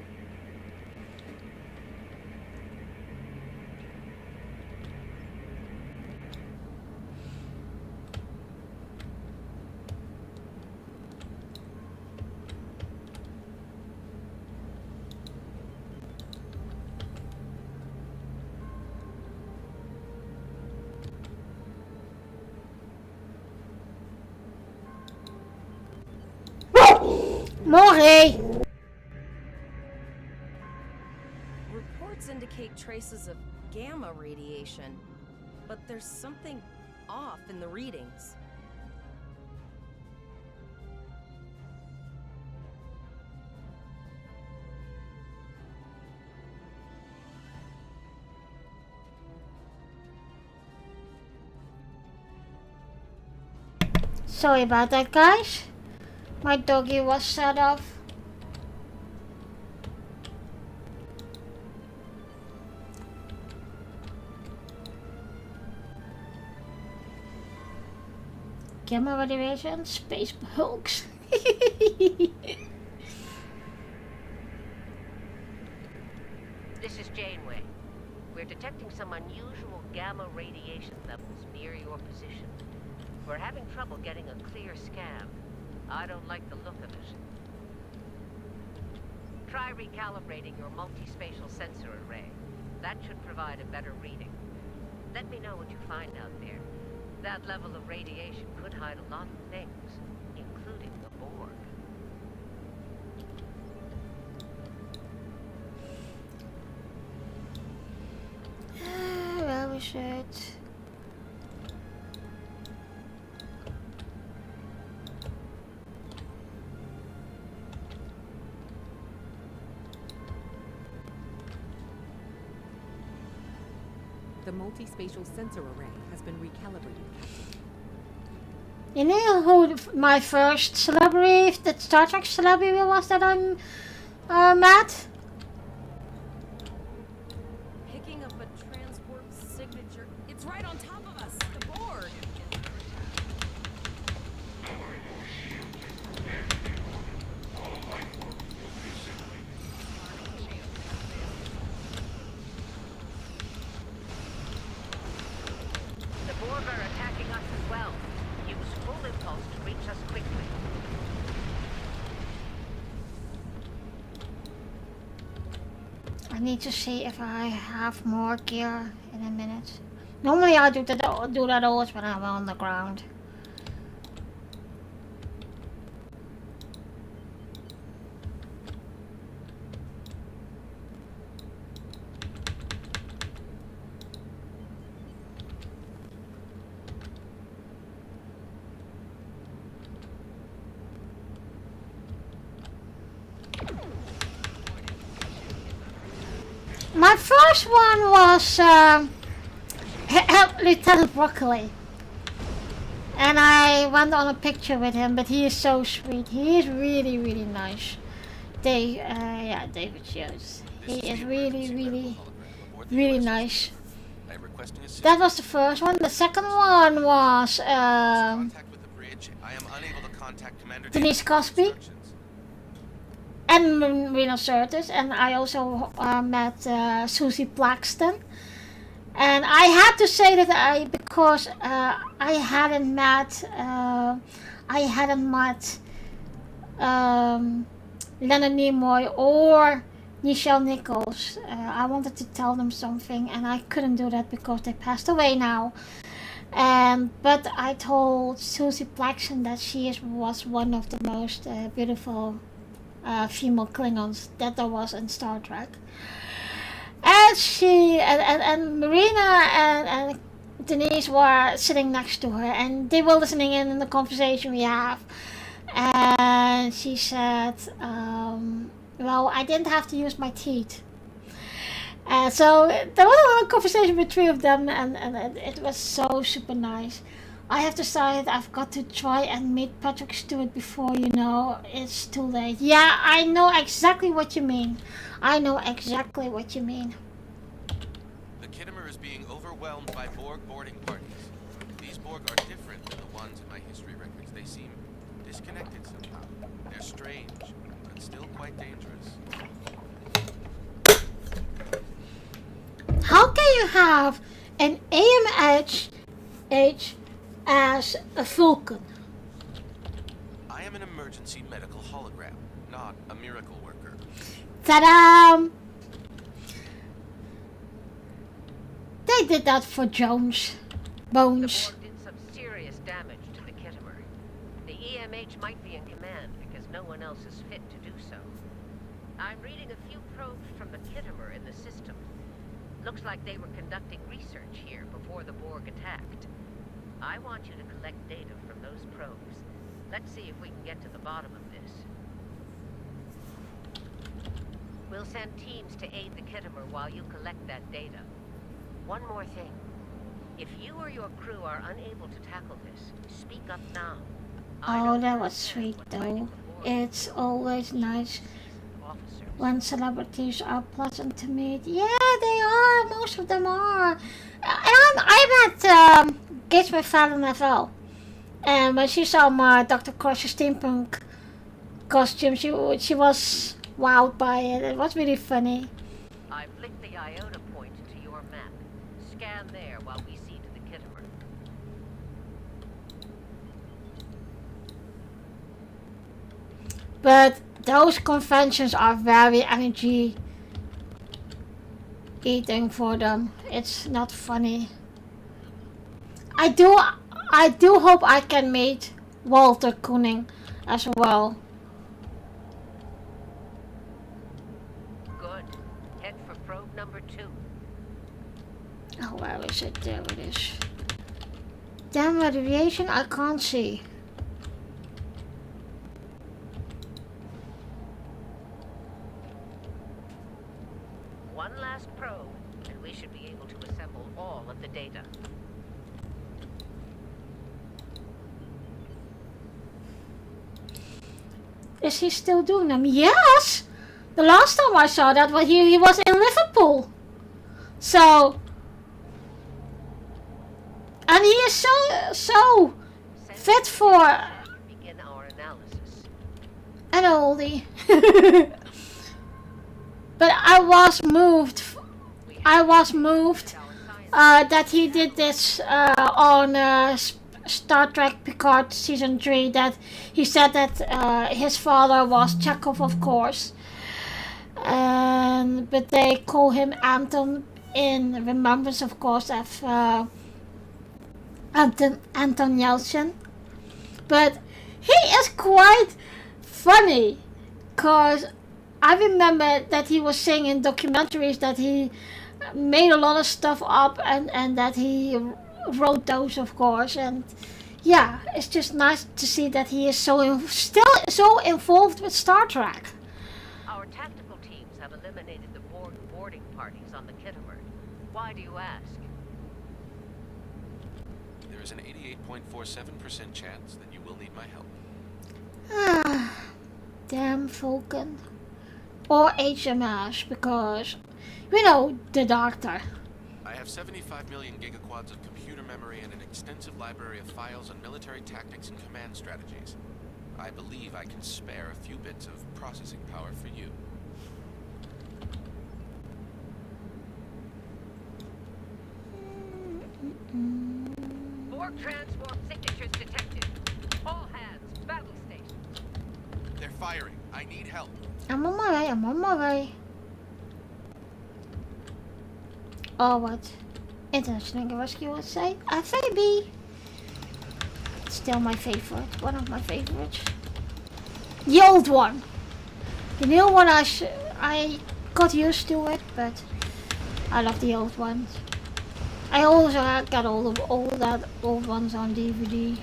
Morrie! Reports indicate traces of gamma radiation, but there's something off in the readings. Sorry about that, guys. My doggy was set off. gamma radiation, space hulks. This is Janeway. We're detecting some unusual gamma radiation levels near your position. We're having trouble getting a clear scan. I don't like the look of it. Try recalibrating your multi-spatial sensor array. That should provide a better reading. Let me know what you find out there. That level of radiation could hide a lot of things, including the Borg. Where is it? The multi-spatial sensor array has been recalibrated. You know who my first celebrity, the Star Trek celebrity was that I'm met? Picking up a transport signature. It's right on top of us. The Borg. The Borg are attacking us as well. Use full impulse to reach us quickly. I need to see if I have more gear in a minute. Normally I do that always when I'm on the ground. My first one was Lieutenant Broccoli, and I went on a picture with him. But he is so sweet. He is really, really nice. David Jones. He is really, really, really nice. That was the first one. The second one was Denise Cosby and Marina Sirtis, and I also met Susie Plaxton. And I had to say that because I hadn't met Leonard Nimoy or Nichelle Nichols. I wanted to tell them something, and I couldn't do that because they passed away now. But I told Susie Plaxton that she was one of the most beautiful female Klingons that there was in Star Trek. And she and Marina and Denise were sitting next to her, and they were listening in the conversation we have. And she said, well, I didn't have to use my teeth. So there was a little conversation between three of them, and it was so super nice. I have decided I've got to try and meet Patrick Stewart before, it's too late. Yeah, I know exactly what you mean. The Kittimer is being overwhelmed by Borg boarding parties. These Borg are different than the ones in my history records. They seem disconnected somehow. They're strange, but still quite dangerous. How can you have an AMH as a Vulcan? I am an emergency medical hologram, not a miracle worker. Ta-da! They did that for Bones. The Borg did some serious damage to the Kittimer. The EMH might be in command because no one else is fit to do so. I'm reading a few probes from the Kittimer in the system. Looks like they were conducting research here before the Borg attacked. I want you to collect data from those probes. Let's see if we can get to the bottom of this. We'll send teams to aid the Kittimer while you collect that data. One more thing. If you or your crew are unable to tackle this, speak up now. Oh, that was sweet though. It's always nice when celebrities are pleasant to meet. Yeah, they are. Most of them are. I met Gates McFadden as well. And when she saw my Dr. Crusher steampunk costume, she was wowed by it. It was really funny. I've linked the iota point to your map. Scan there while we see to the Kittimer. But those conventions are very energy eating for them. It's not funny. I do hope I can meet Walter Koenig as well. Good. Head for probe number 2. Oh, where is it? There it is. Damn radiation, I can't see. One last probe, and we should be able to assemble all of the data. Is he still doing them? Yes! The last time I saw that, he was in Liverpool. So... And he is so fit for... Begin our analysis. An oldie. But I was moved that he did this on Star Trek Picard Season 3, that he said that his father was Chekhov, of course. But they call him Anton in remembrance, of course, of Anton Yelchin. But he is quite funny, because I remember that he was saying in documentaries that he made a lot of stuff up and that he wrote those, of course. And yeah, it's just nice to see that he is still so involved with Star Trek. Our tactical teams have eliminated the Borg boarding parties on the Kittimer. Why do you ask? There is an 88.47% chance that you will need my help. Ah, damn Vulcan. Or HMS, because, you know, the doctor. I have 75 million gigaquads of computer memory and an extensive library of files on military tactics and command strategies. I believe I can spare a few bits of processing power for you. Borg transform signatures detected. All hands, battle station. They're firing. I need help. I'm on my way. Oh, what? International Rescue would say. FAB. Still my favorite. One of my favorites. The old one. The new one I got used to it, but I love the old ones. I also got all that old ones on DVD.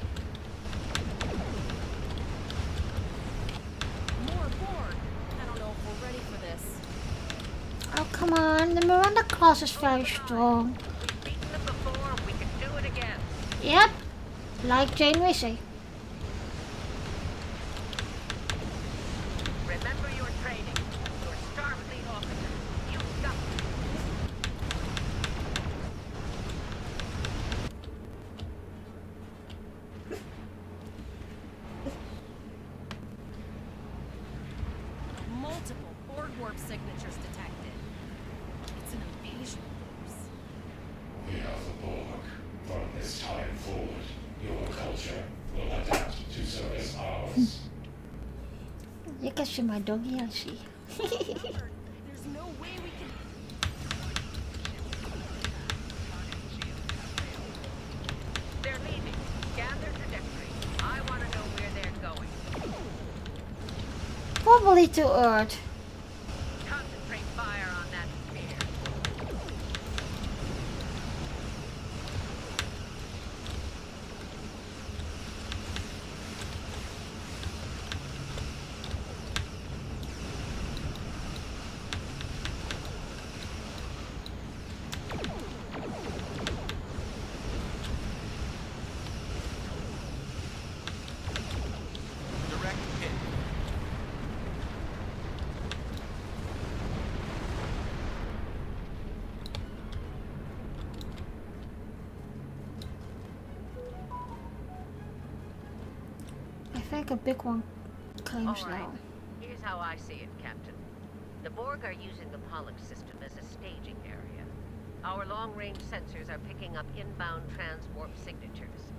Oh, come on. The Miranda class is very strong. We've beaten them before, we can do it again. Yep. Like Janeway say. Remember your training. You're Starfleet officer. You've got Multiple Borg warp signatures detected. It's an invasion force. We are the Borg. From this time forward, your culture will adapt to service ours. You can see my doggy, I see. There's no way we can... They're leaving. Scan their trajectory. I want to know where they're going. Probably to Earth. Concentrate fire on that sphere. Direct hit. think a big one came All right. now. Here's how I see it, Captain. The Borg are using the Pollux system as a staging area. Our long-range sensors are picking up inbound transwarp signatures.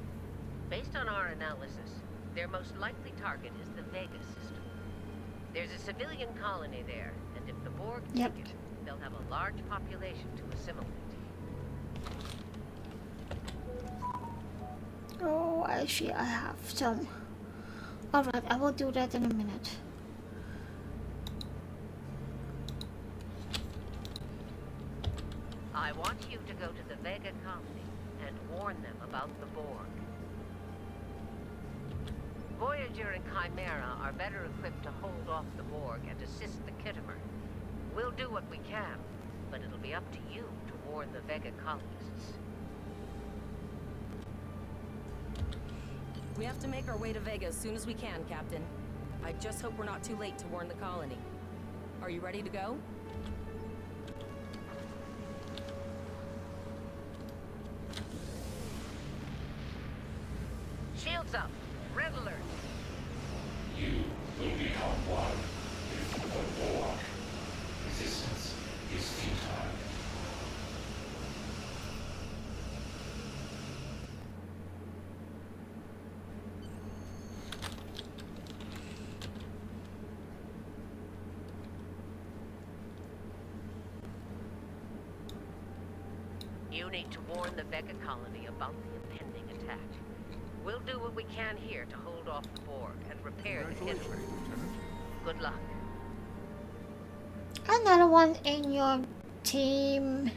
Based on our analysis, their most likely target is the Vega system. There's a civilian colony there, and if the Borg take it, they'll have a large population to assimilate. Oh, I see. I have some. Alright, I will do that in a minute. I want you to go to the Vega colony and warn them about the Borg. Voyager and Chimera are better equipped to hold off the Borg and assist the Kittimer. We'll do what we can, but it'll be up to you to warn the Vega colonists. We have to make our way to Vega as soon as we can, Captain. I just hope we're not too late to warn the colony. Are you ready to go? Shields up! Red alert! You will become one with the Borg. Resistance is futile. You need to warn the Vega colony about the impending attack. We'll do what we can here to hold off the Borg and repair the Kittimer. Good luck. Another one in your team.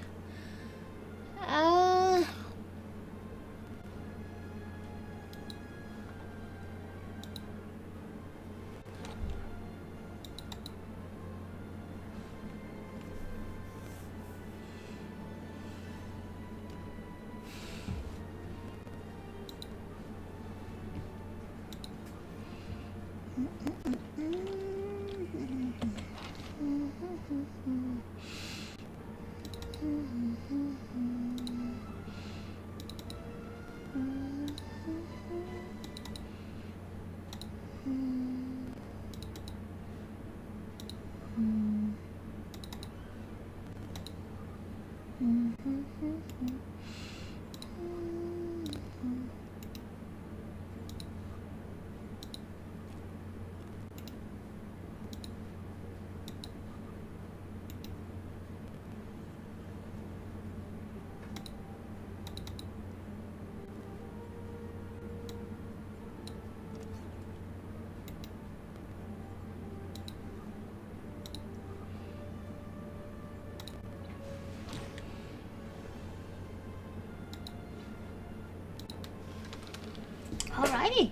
Alrighty.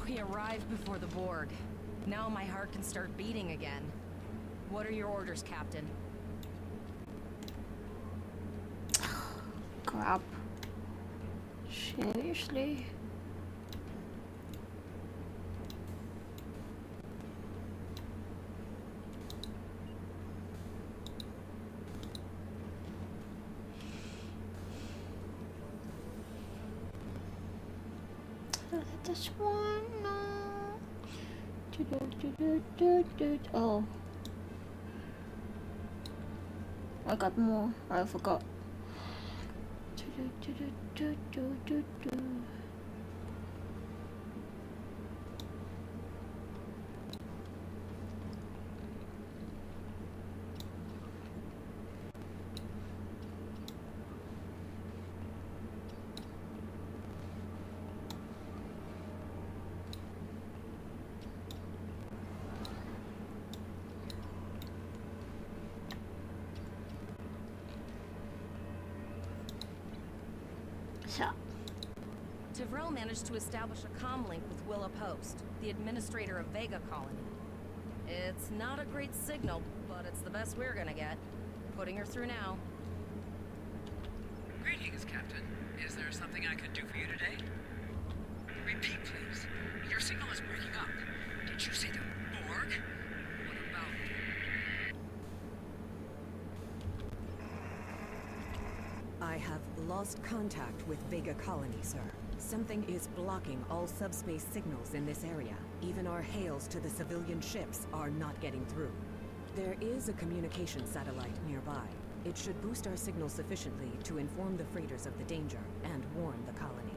We arrived before the Borg. Now my heart can start beating again. What are your orders, Captain? Crap. Seriously? This one. Oh. I got more. I forgot. Tivrell managed to establish a comm link with Willa Post, the administrator of Vega Colony. It's not a great signal, but it's the best we're gonna get. Putting her through now. Greetings, Captain. Is there something I can do for you today? Repeat, please. Your signal is breaking up. Did you say the Borg? What about... I have lost contact with Vega Colony, sir. Something is blocking all subspace signals in this area. Even our hails to the civilian ships are not getting through. There is a communication satellite nearby. It should boost our signal sufficiently to inform the freighters of the danger and warn the colony.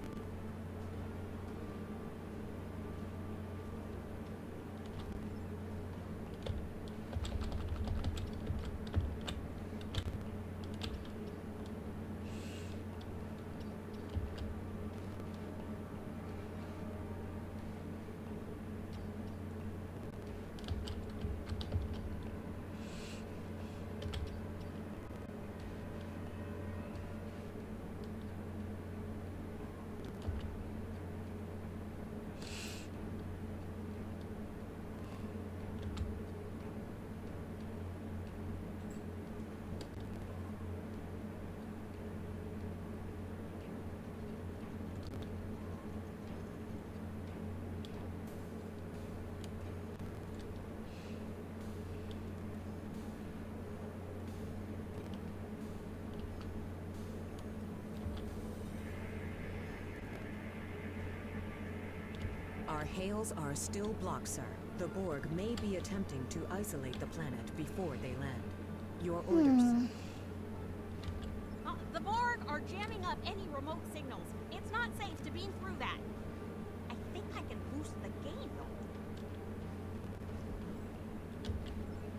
Our hails are still blocked, sir. The Borg may be attempting to isolate the planet before they land. Your orders, sir. The Borg are jamming up any remote signals. It's not safe to beam through that. I think I can boost the gain, though.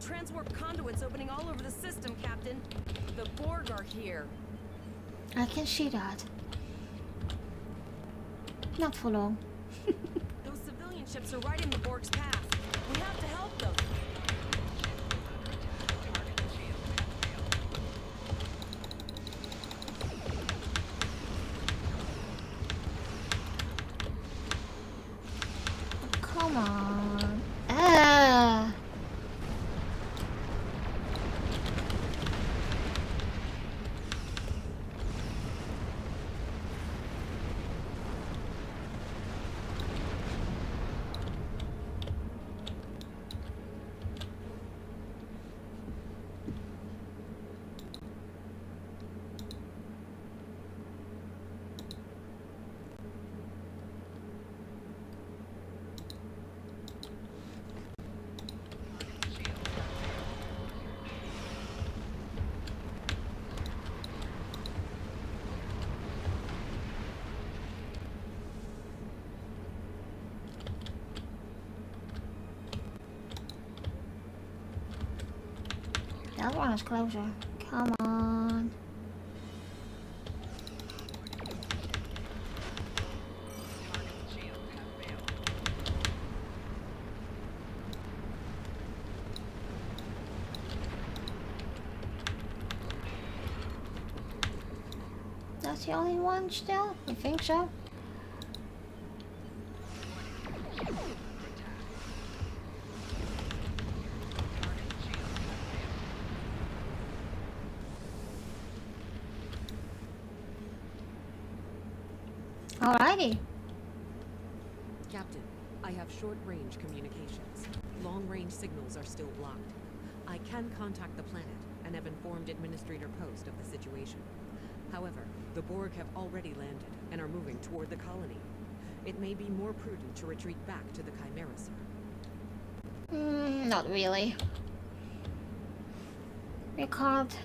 Transwarp conduits opening all over the system, Captain. The Borg are here. I can see that. Not for long. Those civilian ships are right in the Borg's path. We have to help them. Come on. That one is closer. Come on. That's the only one still? I think so. Alrighty. Captain, I have short-range communications. Long-range signals are still blocked. I can contact the planet and have informed Administrator Post of the situation. However, the Borg have already landed and are moving toward the colony. It may be more prudent to retreat back to the Chimera, sir. Not really. We can't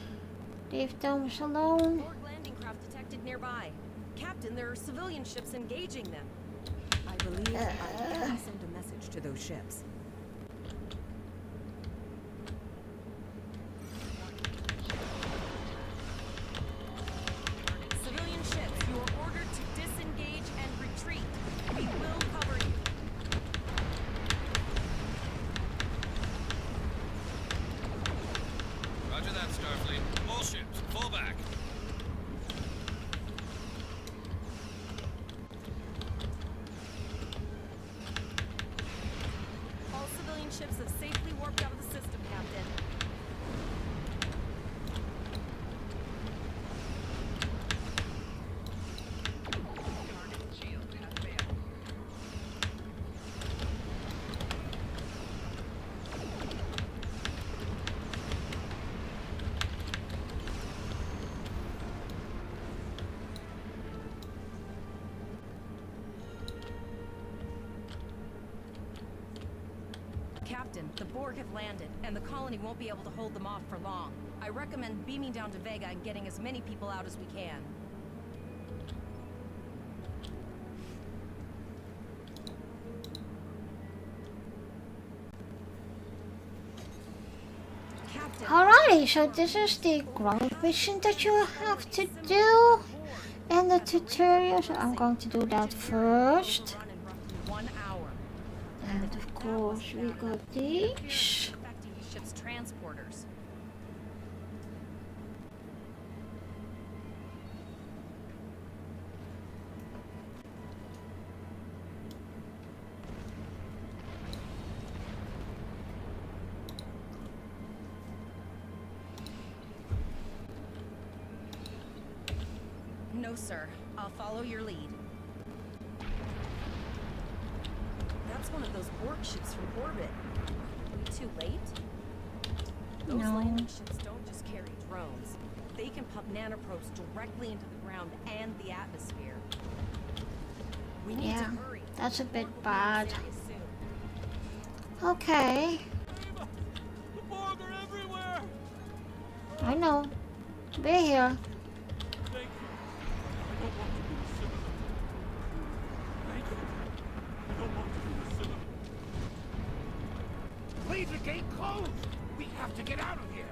leave them alone. Borg landing craft detected nearby. Captain, there are civilian ships engaging them. I believe I can send a message to those ships. Civilian ships, you are ordered to disengage and retreat. We will cover you. Roger that, Starfleet. All ships, fall back. All civilian ships have safely warped out of the system, Captain. The Borg have landed, and the colony won't be able to hold them off for long. I recommend beaming down to Vega and getting as many people out as we can. Alrighty, so this is the ground mission that you have to do in the tutorial. So I'm going to do that first. And of course we got these. Affecting the ship's transporters. No, sir. I'll follow your lead. That's one of those Borg ships from orbit. Are we too late? Those landing ships don't just carry drones. They can pump nanoprobes directly into the ground and the atmosphere. We need to hurry. That's a bit bad. Okay. The Borg are everywhere! I know. We're here. Thank you. I don't want to be a sinner. Thank you. I don't want to be a sinner. Leave the gate closed! We have to get out of here!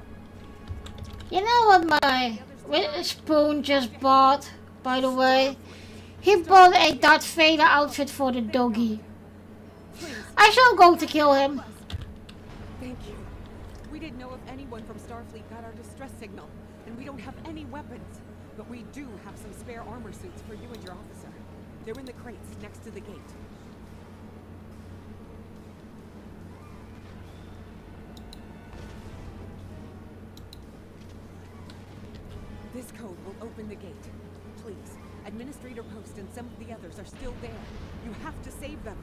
You know what my spoon just bought, by the way? He bought a Darth Vader outfit for the doggy. I shall go to kill him. Thank you. We didn't know if anyone from Starfleet got our distress signal, and we don't have any weapons. But we do have some spare armor suits for you and your officer. They're in the crates next to the gate. This code will open the gate. Please, Administrator Post and some of the others are still there. You have to save them.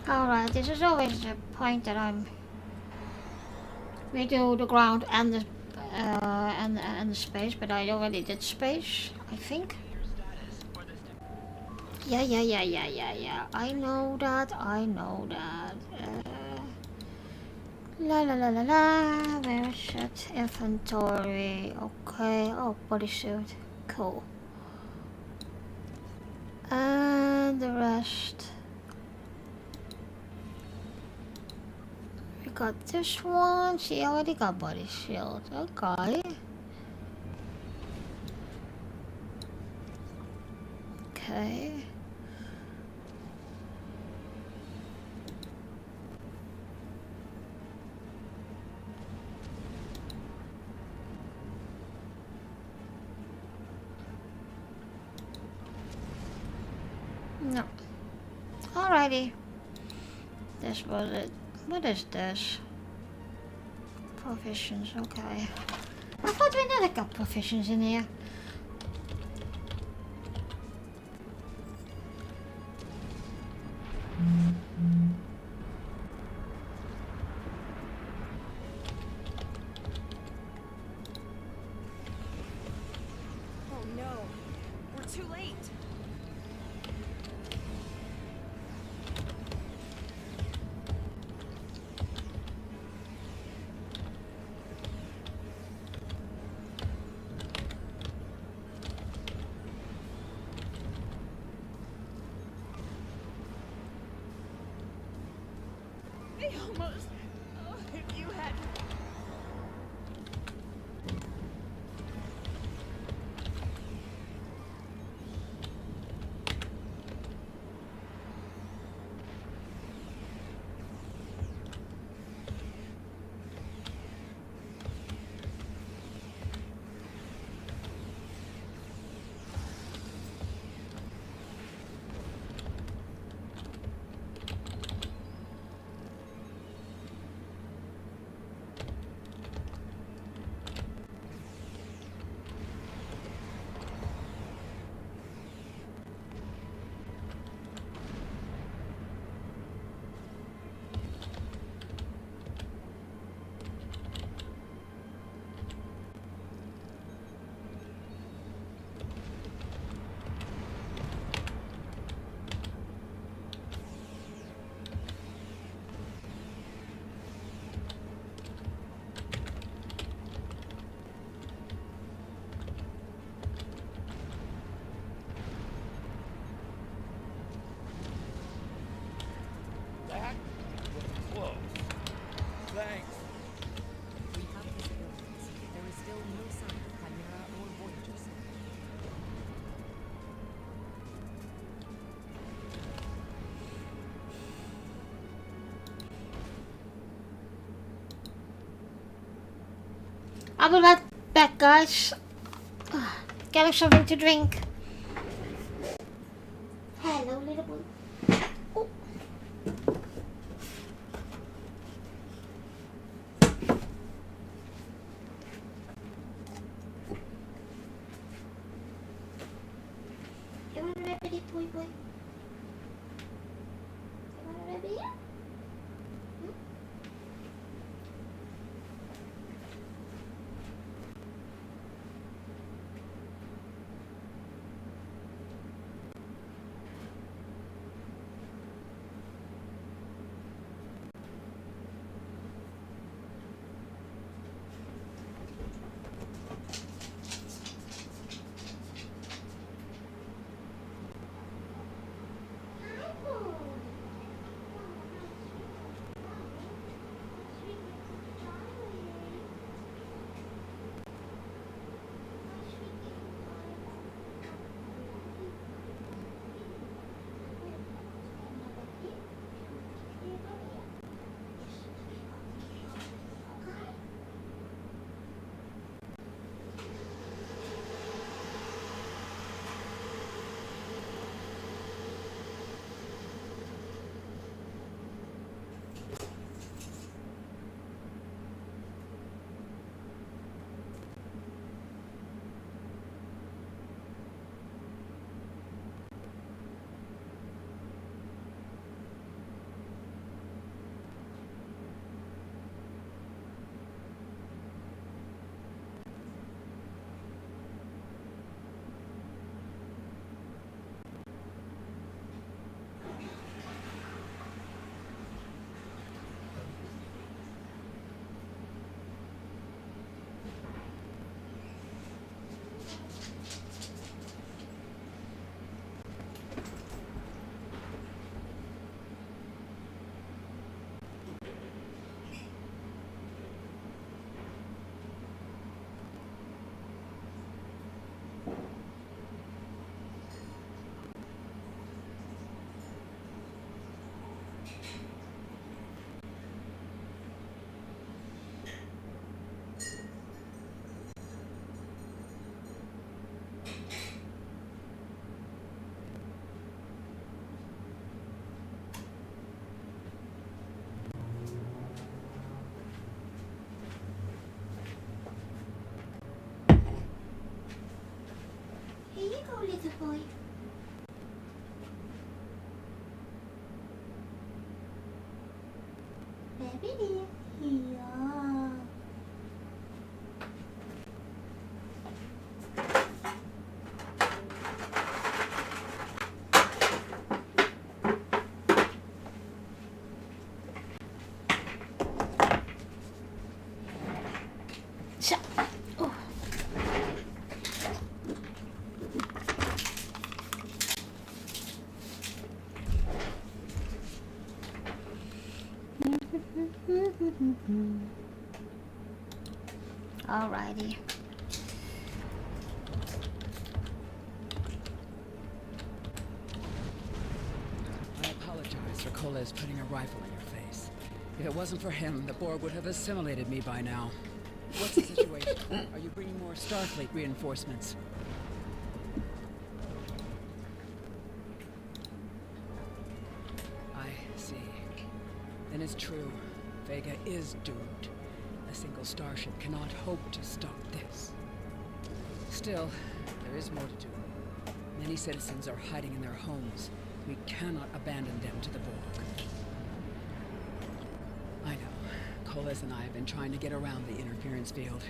Alright, this is always the point that we do the ground and the and the space, but I already did space, I think. Yeah. I know that. La. Where is it? Inventory. Okay. Oh, bodysuit. Cool. And the rest. We got this one. She already got body shield. Okay. Okay. No. Alrighty. This was it. What is this? Provisions, okay. I thought we never got provisions in here. Oh no, we're too late. They almost... Oh, if you had... I'll be right back, guys. Getting something to drink. Hello, little boy. Oh. You want a rabbit, boy? You want a rabbit? Here you go, little boy. Baby dear, here. So, oh. Alrighty. I apologize for Coles putting a rifle in your face. If it wasn't for him, the Borg would have assimilated me by now. What's the situation? Are you bringing more Starfleet reinforcements? I see. Then it's true. Vega is doomed. A single starship cannot hope to stop this. Still, there is more to do. Many citizens are hiding in their homes. We cannot abandon them to the Borg. I know. Coles and I have been trying to get around the interference field.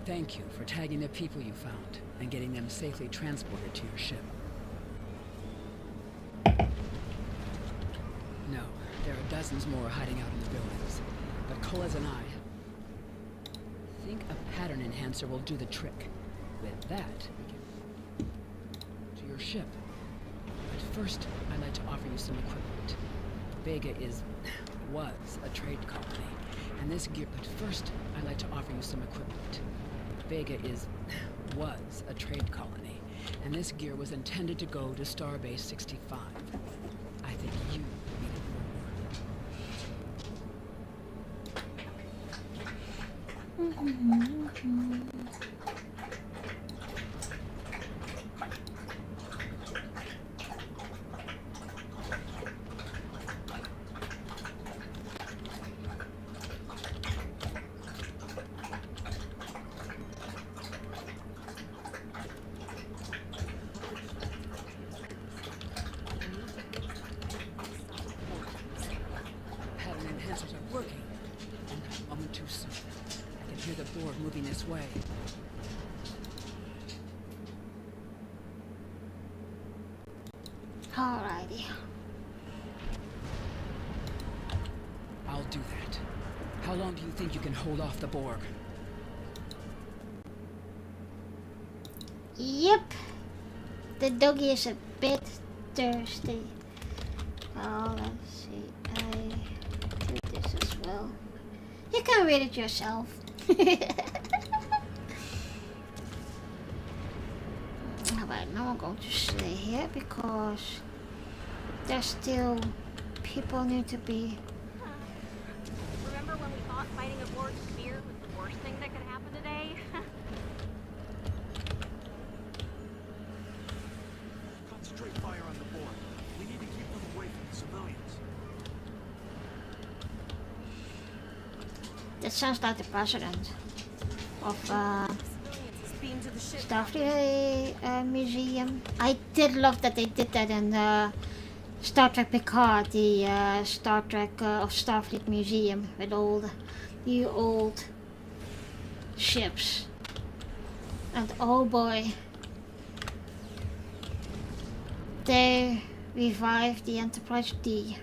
Thank you for tagging the people you found and getting them safely transported to your ship. No, there are dozens more hiding out in the buildings. But Coles and I think a pattern enhancer will do the trick. With that, we can to your ship. But first, I'd like to offer you some equipment. Vega was a trade colony, and this gear. But first, I'd like to offer you some equipment. Vega was a trade colony, and this gear was intended to go to Starbase 65. I think you need it more. Hmm. Pattern enhancers are working. And not a moment too soon. I can hear the Borg moving this way. Alrighty. I'll do that. How long do you think you can hold off the Borg? Yep. The doggy is a bit thirsty. Oh, let's see. I do this as well. You can read it yourself. Alright, now I'm going to stay here because there's still people need to be. Remember when we thought fighting a Borg spear was the worst thing that could happen today? Concentrate fire on the Borg. We need to keep them away from the civilians. That sounds like the president of Starfleet Museum. I did love that they did that in Star Trek Picard, the Star Trek of Starfleet Museum with all the old ships. And oh boy, they revived the Enterprise D.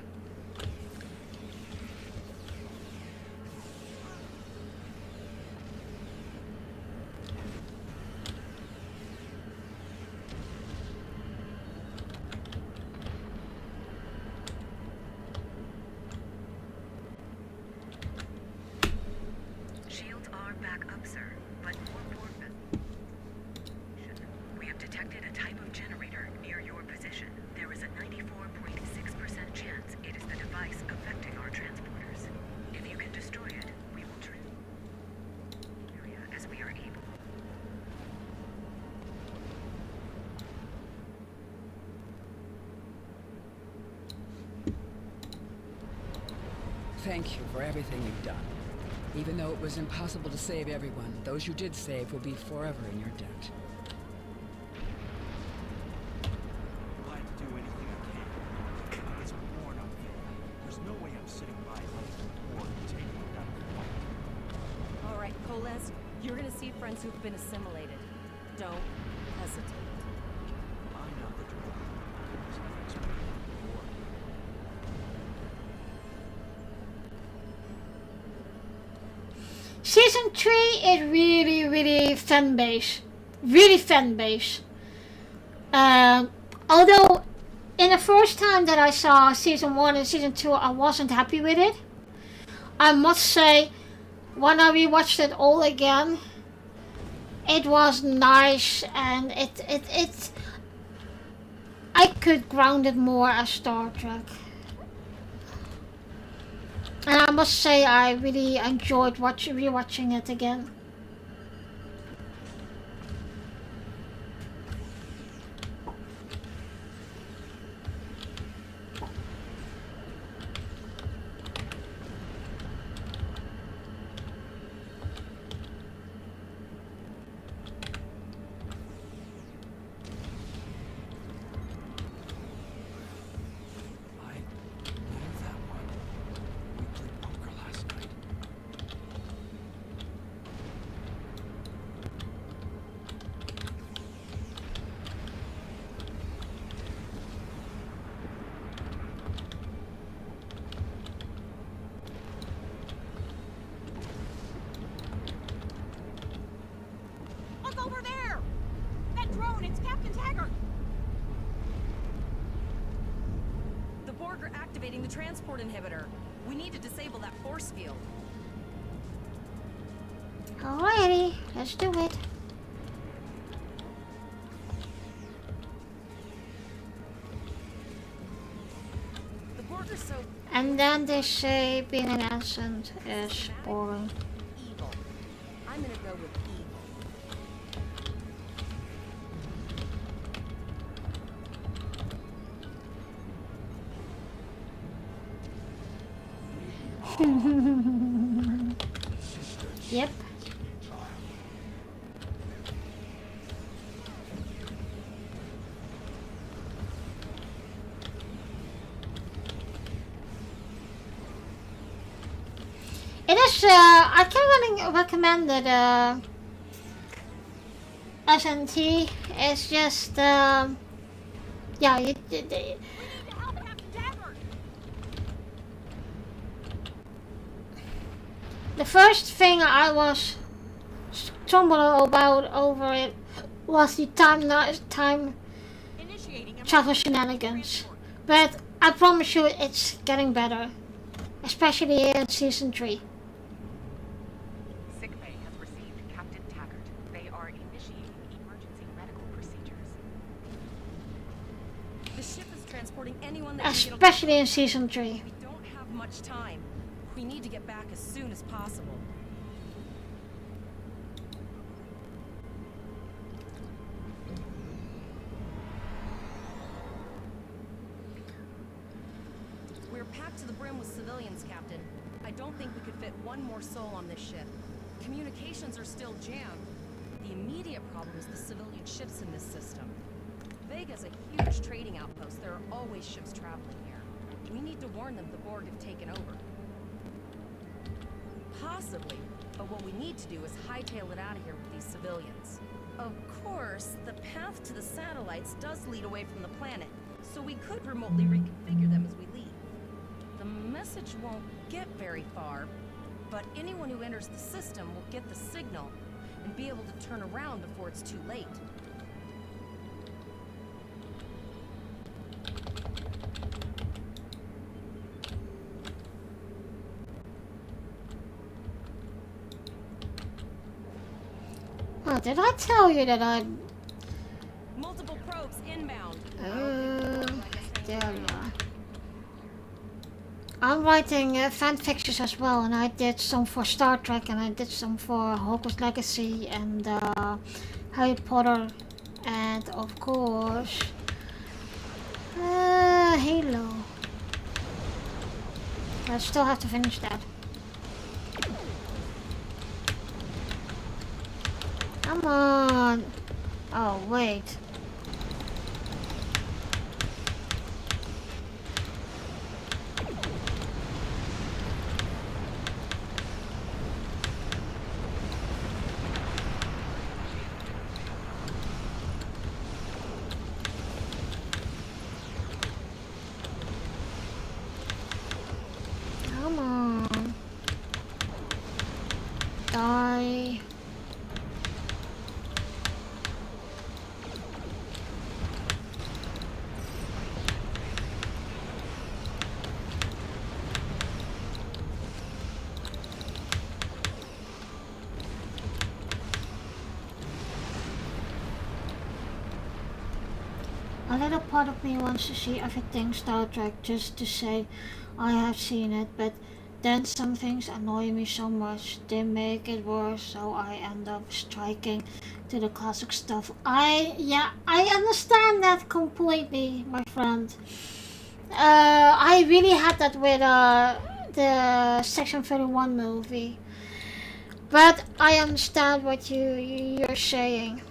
Shields are back up, sir, but more important. We have detected a type of generator near your position. There is a 94.6% chance it is the device affecting our transporters. If you can destroy it, we will area as we are able. Thank you for everything you've done. Even though it was impossible to save everyone, those you did save will be forever in your debt. Glad to do anything I can. It's born up there. There's no way I'm sitting by letting the Borg take me down the fight. All right, Koles, you're gonna see friends who've been assimilated. Don't hesitate. Find out the truth. There's nothing expected from the Borg. Season 3 is really fan base. Really fan base. Although in the first time that I saw season 1 and season 2 I wasn't happy with it. I must say when I rewatched it all again it was nice and it I could ground it more as Star Trek. And I must say I really enjoyed rewatching it again. I know that one. We played poker last night. Look over there! That drone, it's Captain Taggart! The Borg are activating the transport inhibitor. We need to disable that force field. Alrighty, let's do it. The Borg are so And then they say being an ascent is boring. evil. I'm in a go with evil. Yep. It is, I can really recommend it, SNT. It's just, yeah, the first thing I was stumbling about over it was the time travel shenanigans. But I promise you it's getting better. Especially in season 3. Sickbay has received Captain Taggart. They are initiating emergency medical procedures. The ship is transporting anyone that Especially in season 3. We don't have much time. We need to get back as soon as possible. We're packed to the brim with civilians, Captain. I don't think we could fit one more soul on this ship. Communications are still jammed. The immediate problem is the civilian ships in this system. Vega's a huge trading outpost. There are always ships traveling here. We need to warn them the Borg have taken over. Possibly, but what we need to do is hightail it out of here with these civilians. Of course, the path to the satellites does lead away from the planet, so we could remotely reconfigure them as we leave. The message won't get very far, but anyone who enters the system will get the signal and be able to turn around before it's too late. Oh, did I tell you that I'm... Multiple probes inbound. There you are. I'm writing fan fictions as well, and I did some for Star Trek, and I did some for Hogwarts Legacy, and Harry Potter, and of course Halo. I still have to finish that. Come on! Oh, wait. Come on. Die. A little part of me wants to see everything Star Trek just to say I have seen it, but then some things annoy me so much they make it worse, so I end up striking to the classic stuff. I understand that completely, my friend. I really had that with the Section 31 movie, but I understand what you're saying.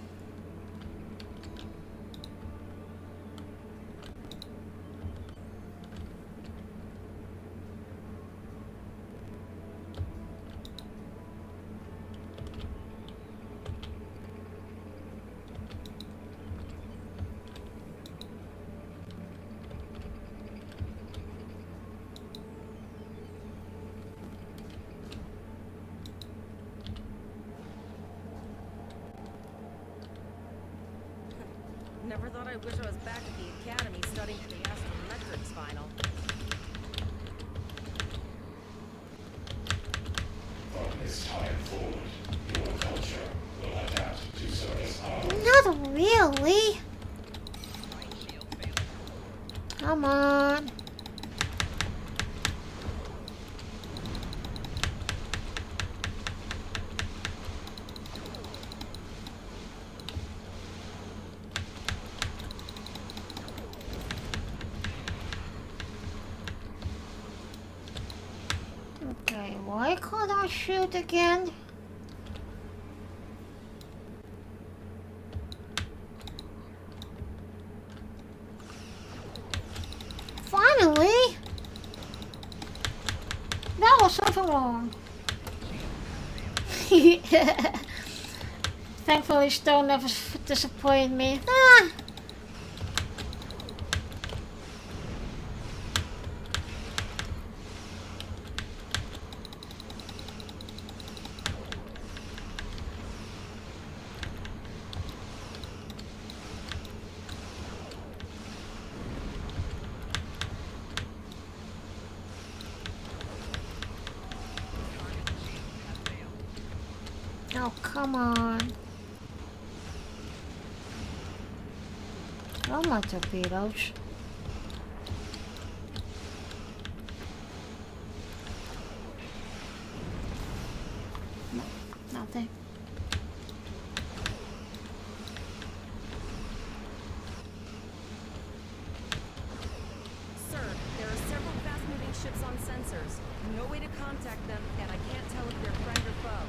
Never thought I wish I was back at the academy studying for the astrometrics final. From this time forward, your culture will adapt to service our... Not really. Come on. Where could I shoot again? Finally! That was something wrong. Thankfully, Stone never disappointed me. Ah! Oh, come on. Oh, my torpedoes. No, nothing. Sir, there are several fast-moving ships on sensors. No way to contact them, and I can't tell if they're friend or foe.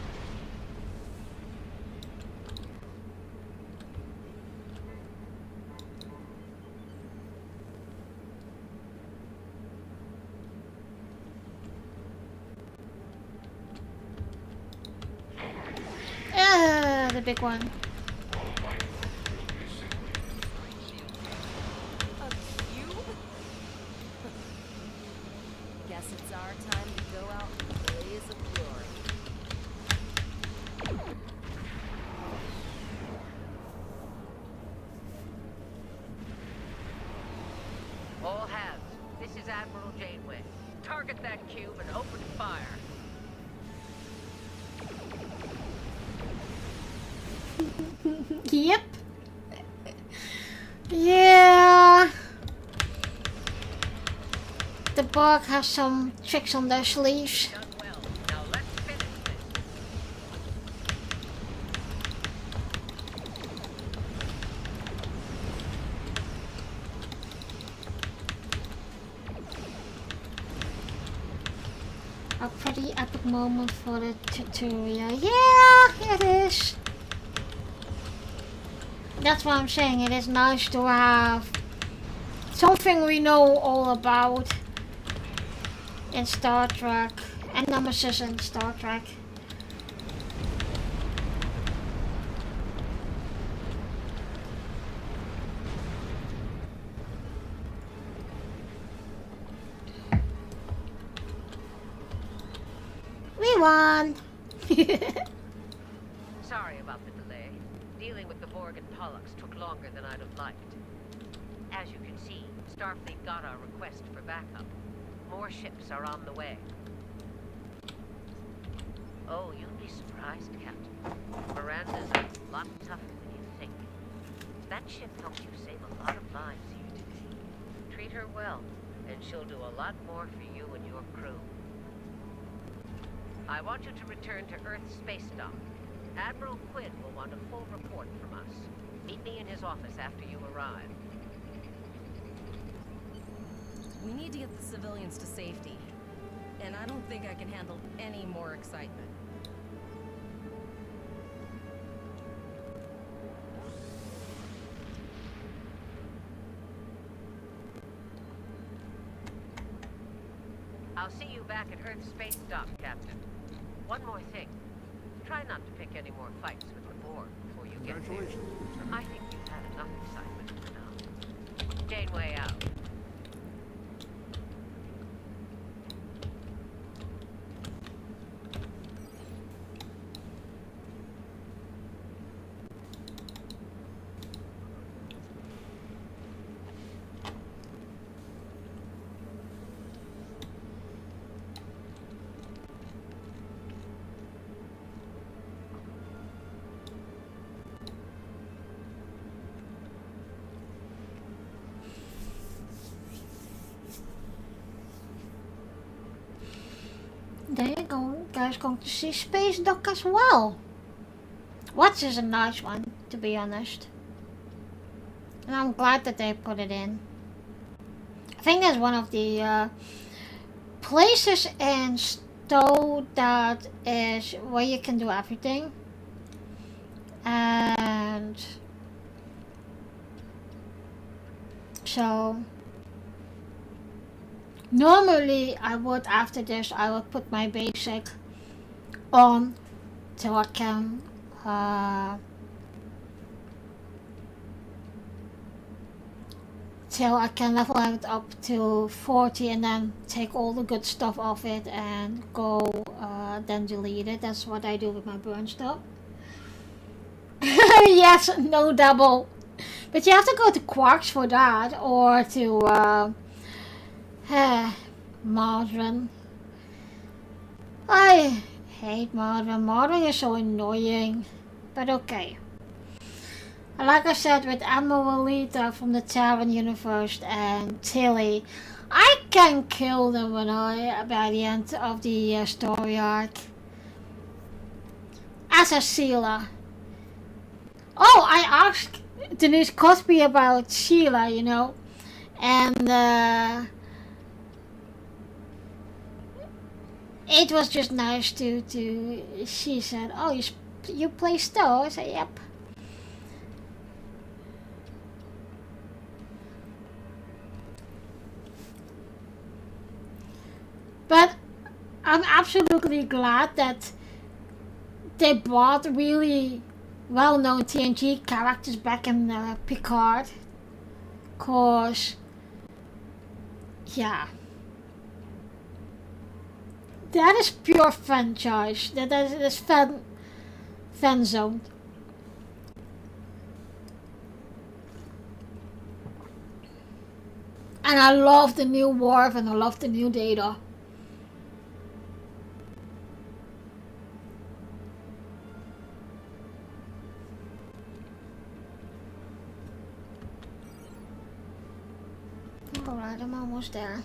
The big one. A cube? Guess it's our time to go out in a blaze of glory. All hands, this is Admiral Janeway. Target that cube and open fire. Yep. Yeah. The Borg has some tricks on their sleeves. A pretty epic moment for the tutorial. Yeah, it is. That's what I'm saying. It is nice to have something we know all about in Star Trek, and Nemesis in Star Trek. We won! Sorry about the delay. Dealing with the Borg and Pollux took longer than I'd have liked. As you can see, Starfleet got our request for backup. More ships are on the way. Oh, you'll be surprised, Captain. Miranda's a lot tougher than you think. That ship helped you save a lot of lives here today. Treat her well, and she'll do a lot more for you and your crew. I want you to return to Earth's space dock. Admiral Quinn will want a full report from us. Meet me in his office after you arrive. We need to get the civilians to safety. And I don't think I can handle any more excitement. I'll see you back at Earth's space dock, Captain. One more thing. Try not to pick any more fights with the Borg before you get there. I think you've had enough excitement for now. Janeway out. There you go, guys, going to see Space Dock as well. Watch is a nice one, to be honest. And I'm glad that they put it in. I think that's one of the places in So that is where you can do everything. And so normally I would, after this, I would put my basic on till I can level it up to 40 and then take all the good stuff off it and go then delete it. That's what I do with my burn stuff. Yes, no double. But you have to go to Quarks for that, or to Modern. I hate Modern. Modern is so annoying. But okay. Like I said, with Amaralita from the Terran universe and Tilly, I can kill them by the end of the story arc. As a Sheila. Oh, I asked Denise Cosby about Sheila, you know, and it was just nice to she said, oh, you play Stowe? I said, yep. But I'm absolutely glad that they brought really well-known TNG characters back in Picard. Cause, yeah, that is pure franchise. That is fan zone. And I love the new Worf and I love the new Data. Alright, I'm almost there.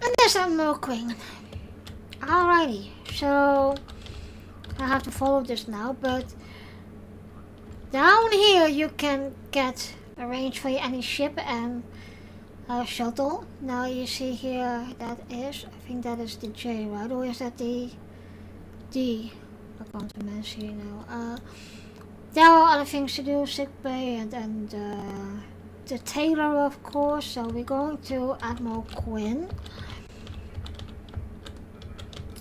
And there's Admiral Queen. Alrighty, so I have to follow this now, but down here you can get arranged for any ship and shuttle. Now you see here that is, I think that is the J, right? Or is that the D? I can't remember now. There are other things to do, sick bay and the tailor, of course. So we're going to Admiral Quinn.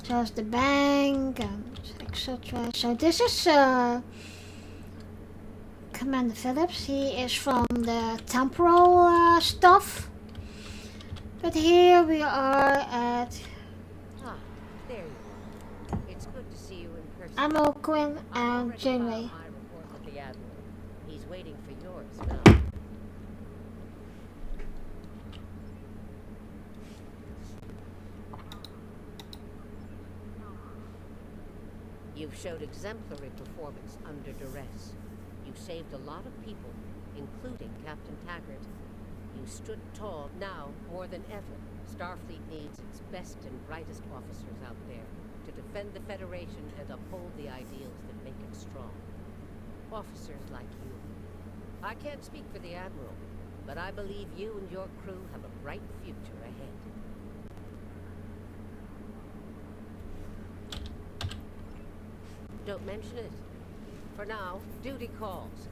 There's the bank and etc. So this is Commander Phillips. He is from the temporal stuff. But here we are at There you are. It's good to see you in person. Admiral Quinn and Janeway. My report with the Admiral. He's waiting for yours now. You've showed exemplary performance under duress. You saved a lot of people, including Captain Taggart. You stood tall. Now, more than ever, Starfleet needs its best and brightest officers out there to defend the Federation and uphold the ideals that make it strong. Officers like you. I can't speak for the Admiral, but I believe you and your crew have a bright future ahead. Don't mention it. For now, duty calls.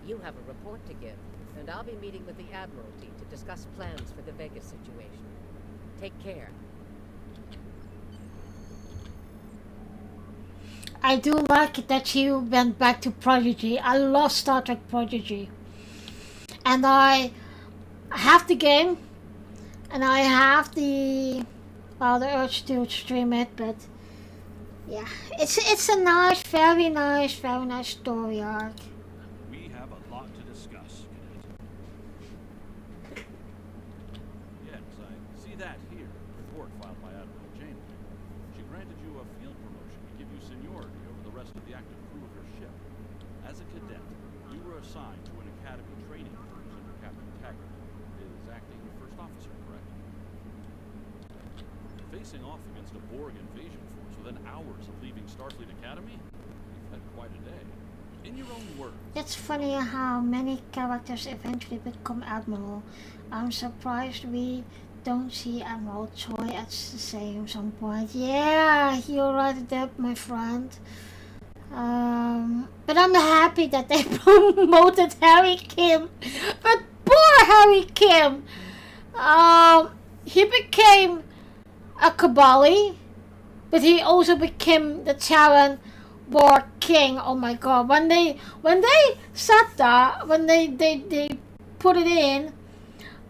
You have a report to give, and I'll be meeting with the Admiralty to discuss plans for the Vega situation. Take care. I do like it that you went back to Prodigy. I love Star Trek Prodigy. And I have the game, and I have the urge to stream it, but yeah, it's a nice, very nice story arc. We have a lot to discuss, Cadet. Yes, I see that here. Report filed by Admiral Janeway. She granted you a field promotion to give you seniority over the rest of the active crew of her ship. As a cadet, you were assigned to an academy training cruise under Captain Taggart, is acting first officer, correct? Facing off against a Borg invasion force within hours of leaving Starfleet Academy? You've had quite a day. In your own words. It's funny how many characters eventually become Admiral. I'm surprised we don't see Admiral Choi at the some point. Yeah, you're right there, my friend. But I'm happy that they promoted Harry Kim. But poor Harry Kim. He became a Kabali, but he also became the Terran Borg King. Oh my god, when they said that, when they put it in,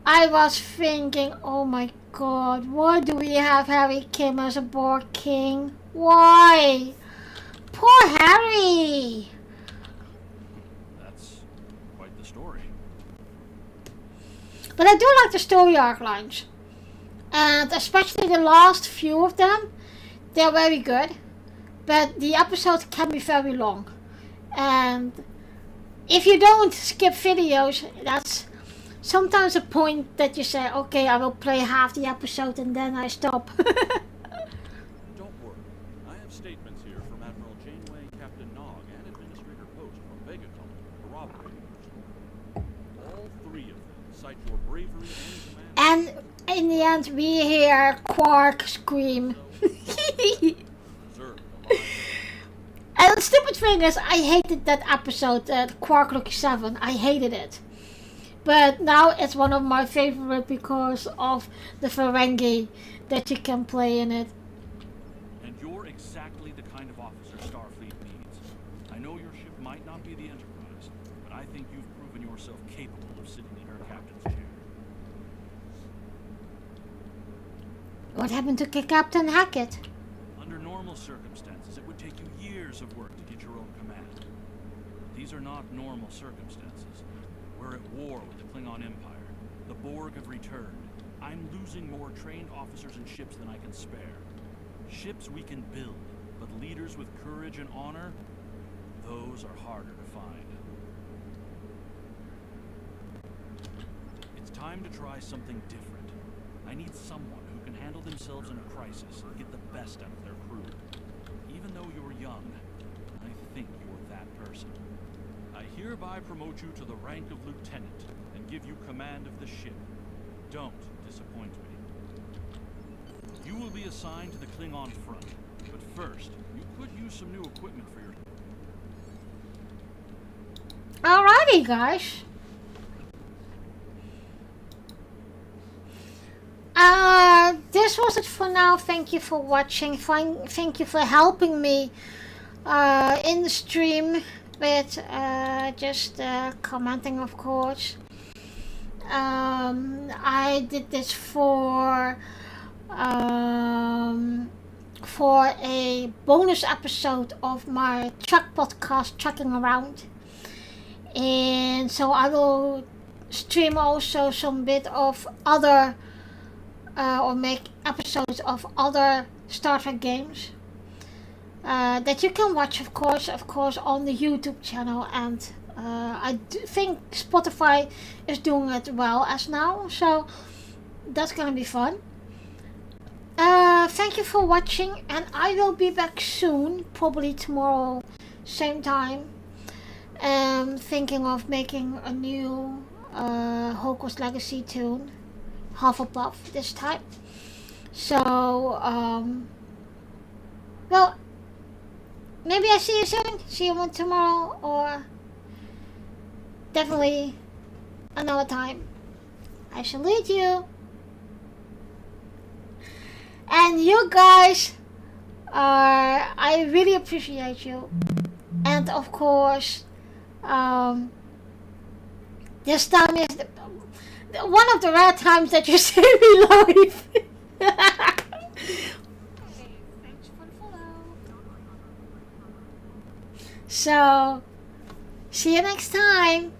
I was thinking, oh my god, why do we have Harry Kim as a Borg King? Why? Poor Harry! That's quite the story. But I do like the story arc lines. And especially the last few of them, they're very good. But the episodes can be very long. And if you don't skip videos, that's sometimes a point that you say, okay, I will play half the episode and then I stop. Don't worry. I have statements here from Admiral Janeway, Captain Nog, and Administrator Post from Vega Colony corroborating your story. All three of them cite your bravery and command. And in the end, we hear Quark scream. And the stupid thing is, I hated that episode, Quark Lucky 7. I hated it. But now it's one of my favorite because of the Ferengi that you can play in it. And you're exactly the kind of officer Starfleet needs. I know your ship might not be the Enterprise, but I think you've proven yourself capable of sitting in her captain's chair. What happened to Captain Hackett? Under normal circumstances, it would take you years of work to get your own command. These are not normal circumstances. We're at war with the Klingon Empire. The Borg have returned. I'm losing more trained officers and ships than I can spare. Ships we can build, but leaders with courage and honor, those are harder to find. It's time to try something different. I need someone who can handle themselves in a crisis and get the best out of their crew. Even though you're young, I think you're that person. I hereby promote you to the rank of lieutenant and give you command of the ship. Don't disappoint me. You will be assigned to the Klingon front, but first, you could use some new equipment for your... Alrighty, guys. This was it for now. Thank you for watching. Thank you for helping me in the stream with just commenting, of course. I did this for a bonus episode of my truck podcast, Trucking Around, and so I will stream also some bit of other or make episodes of other Star Trek games that you can watch, of course, on the YouTube channel, and I do think Spotify is doing it well as now, so that's gonna be fun. Thank you for watching, and I will be back soon, probably tomorrow, same time. Thinking of making a new Hogwarts Legacy toon, Hufflepuff this time. So, well, maybe I see you soon. See you tomorrow, or definitely another time. I salute you. And you guys are, I really appreciate you. And of course, this time is one of the rare times that you see me live. So, see you next time.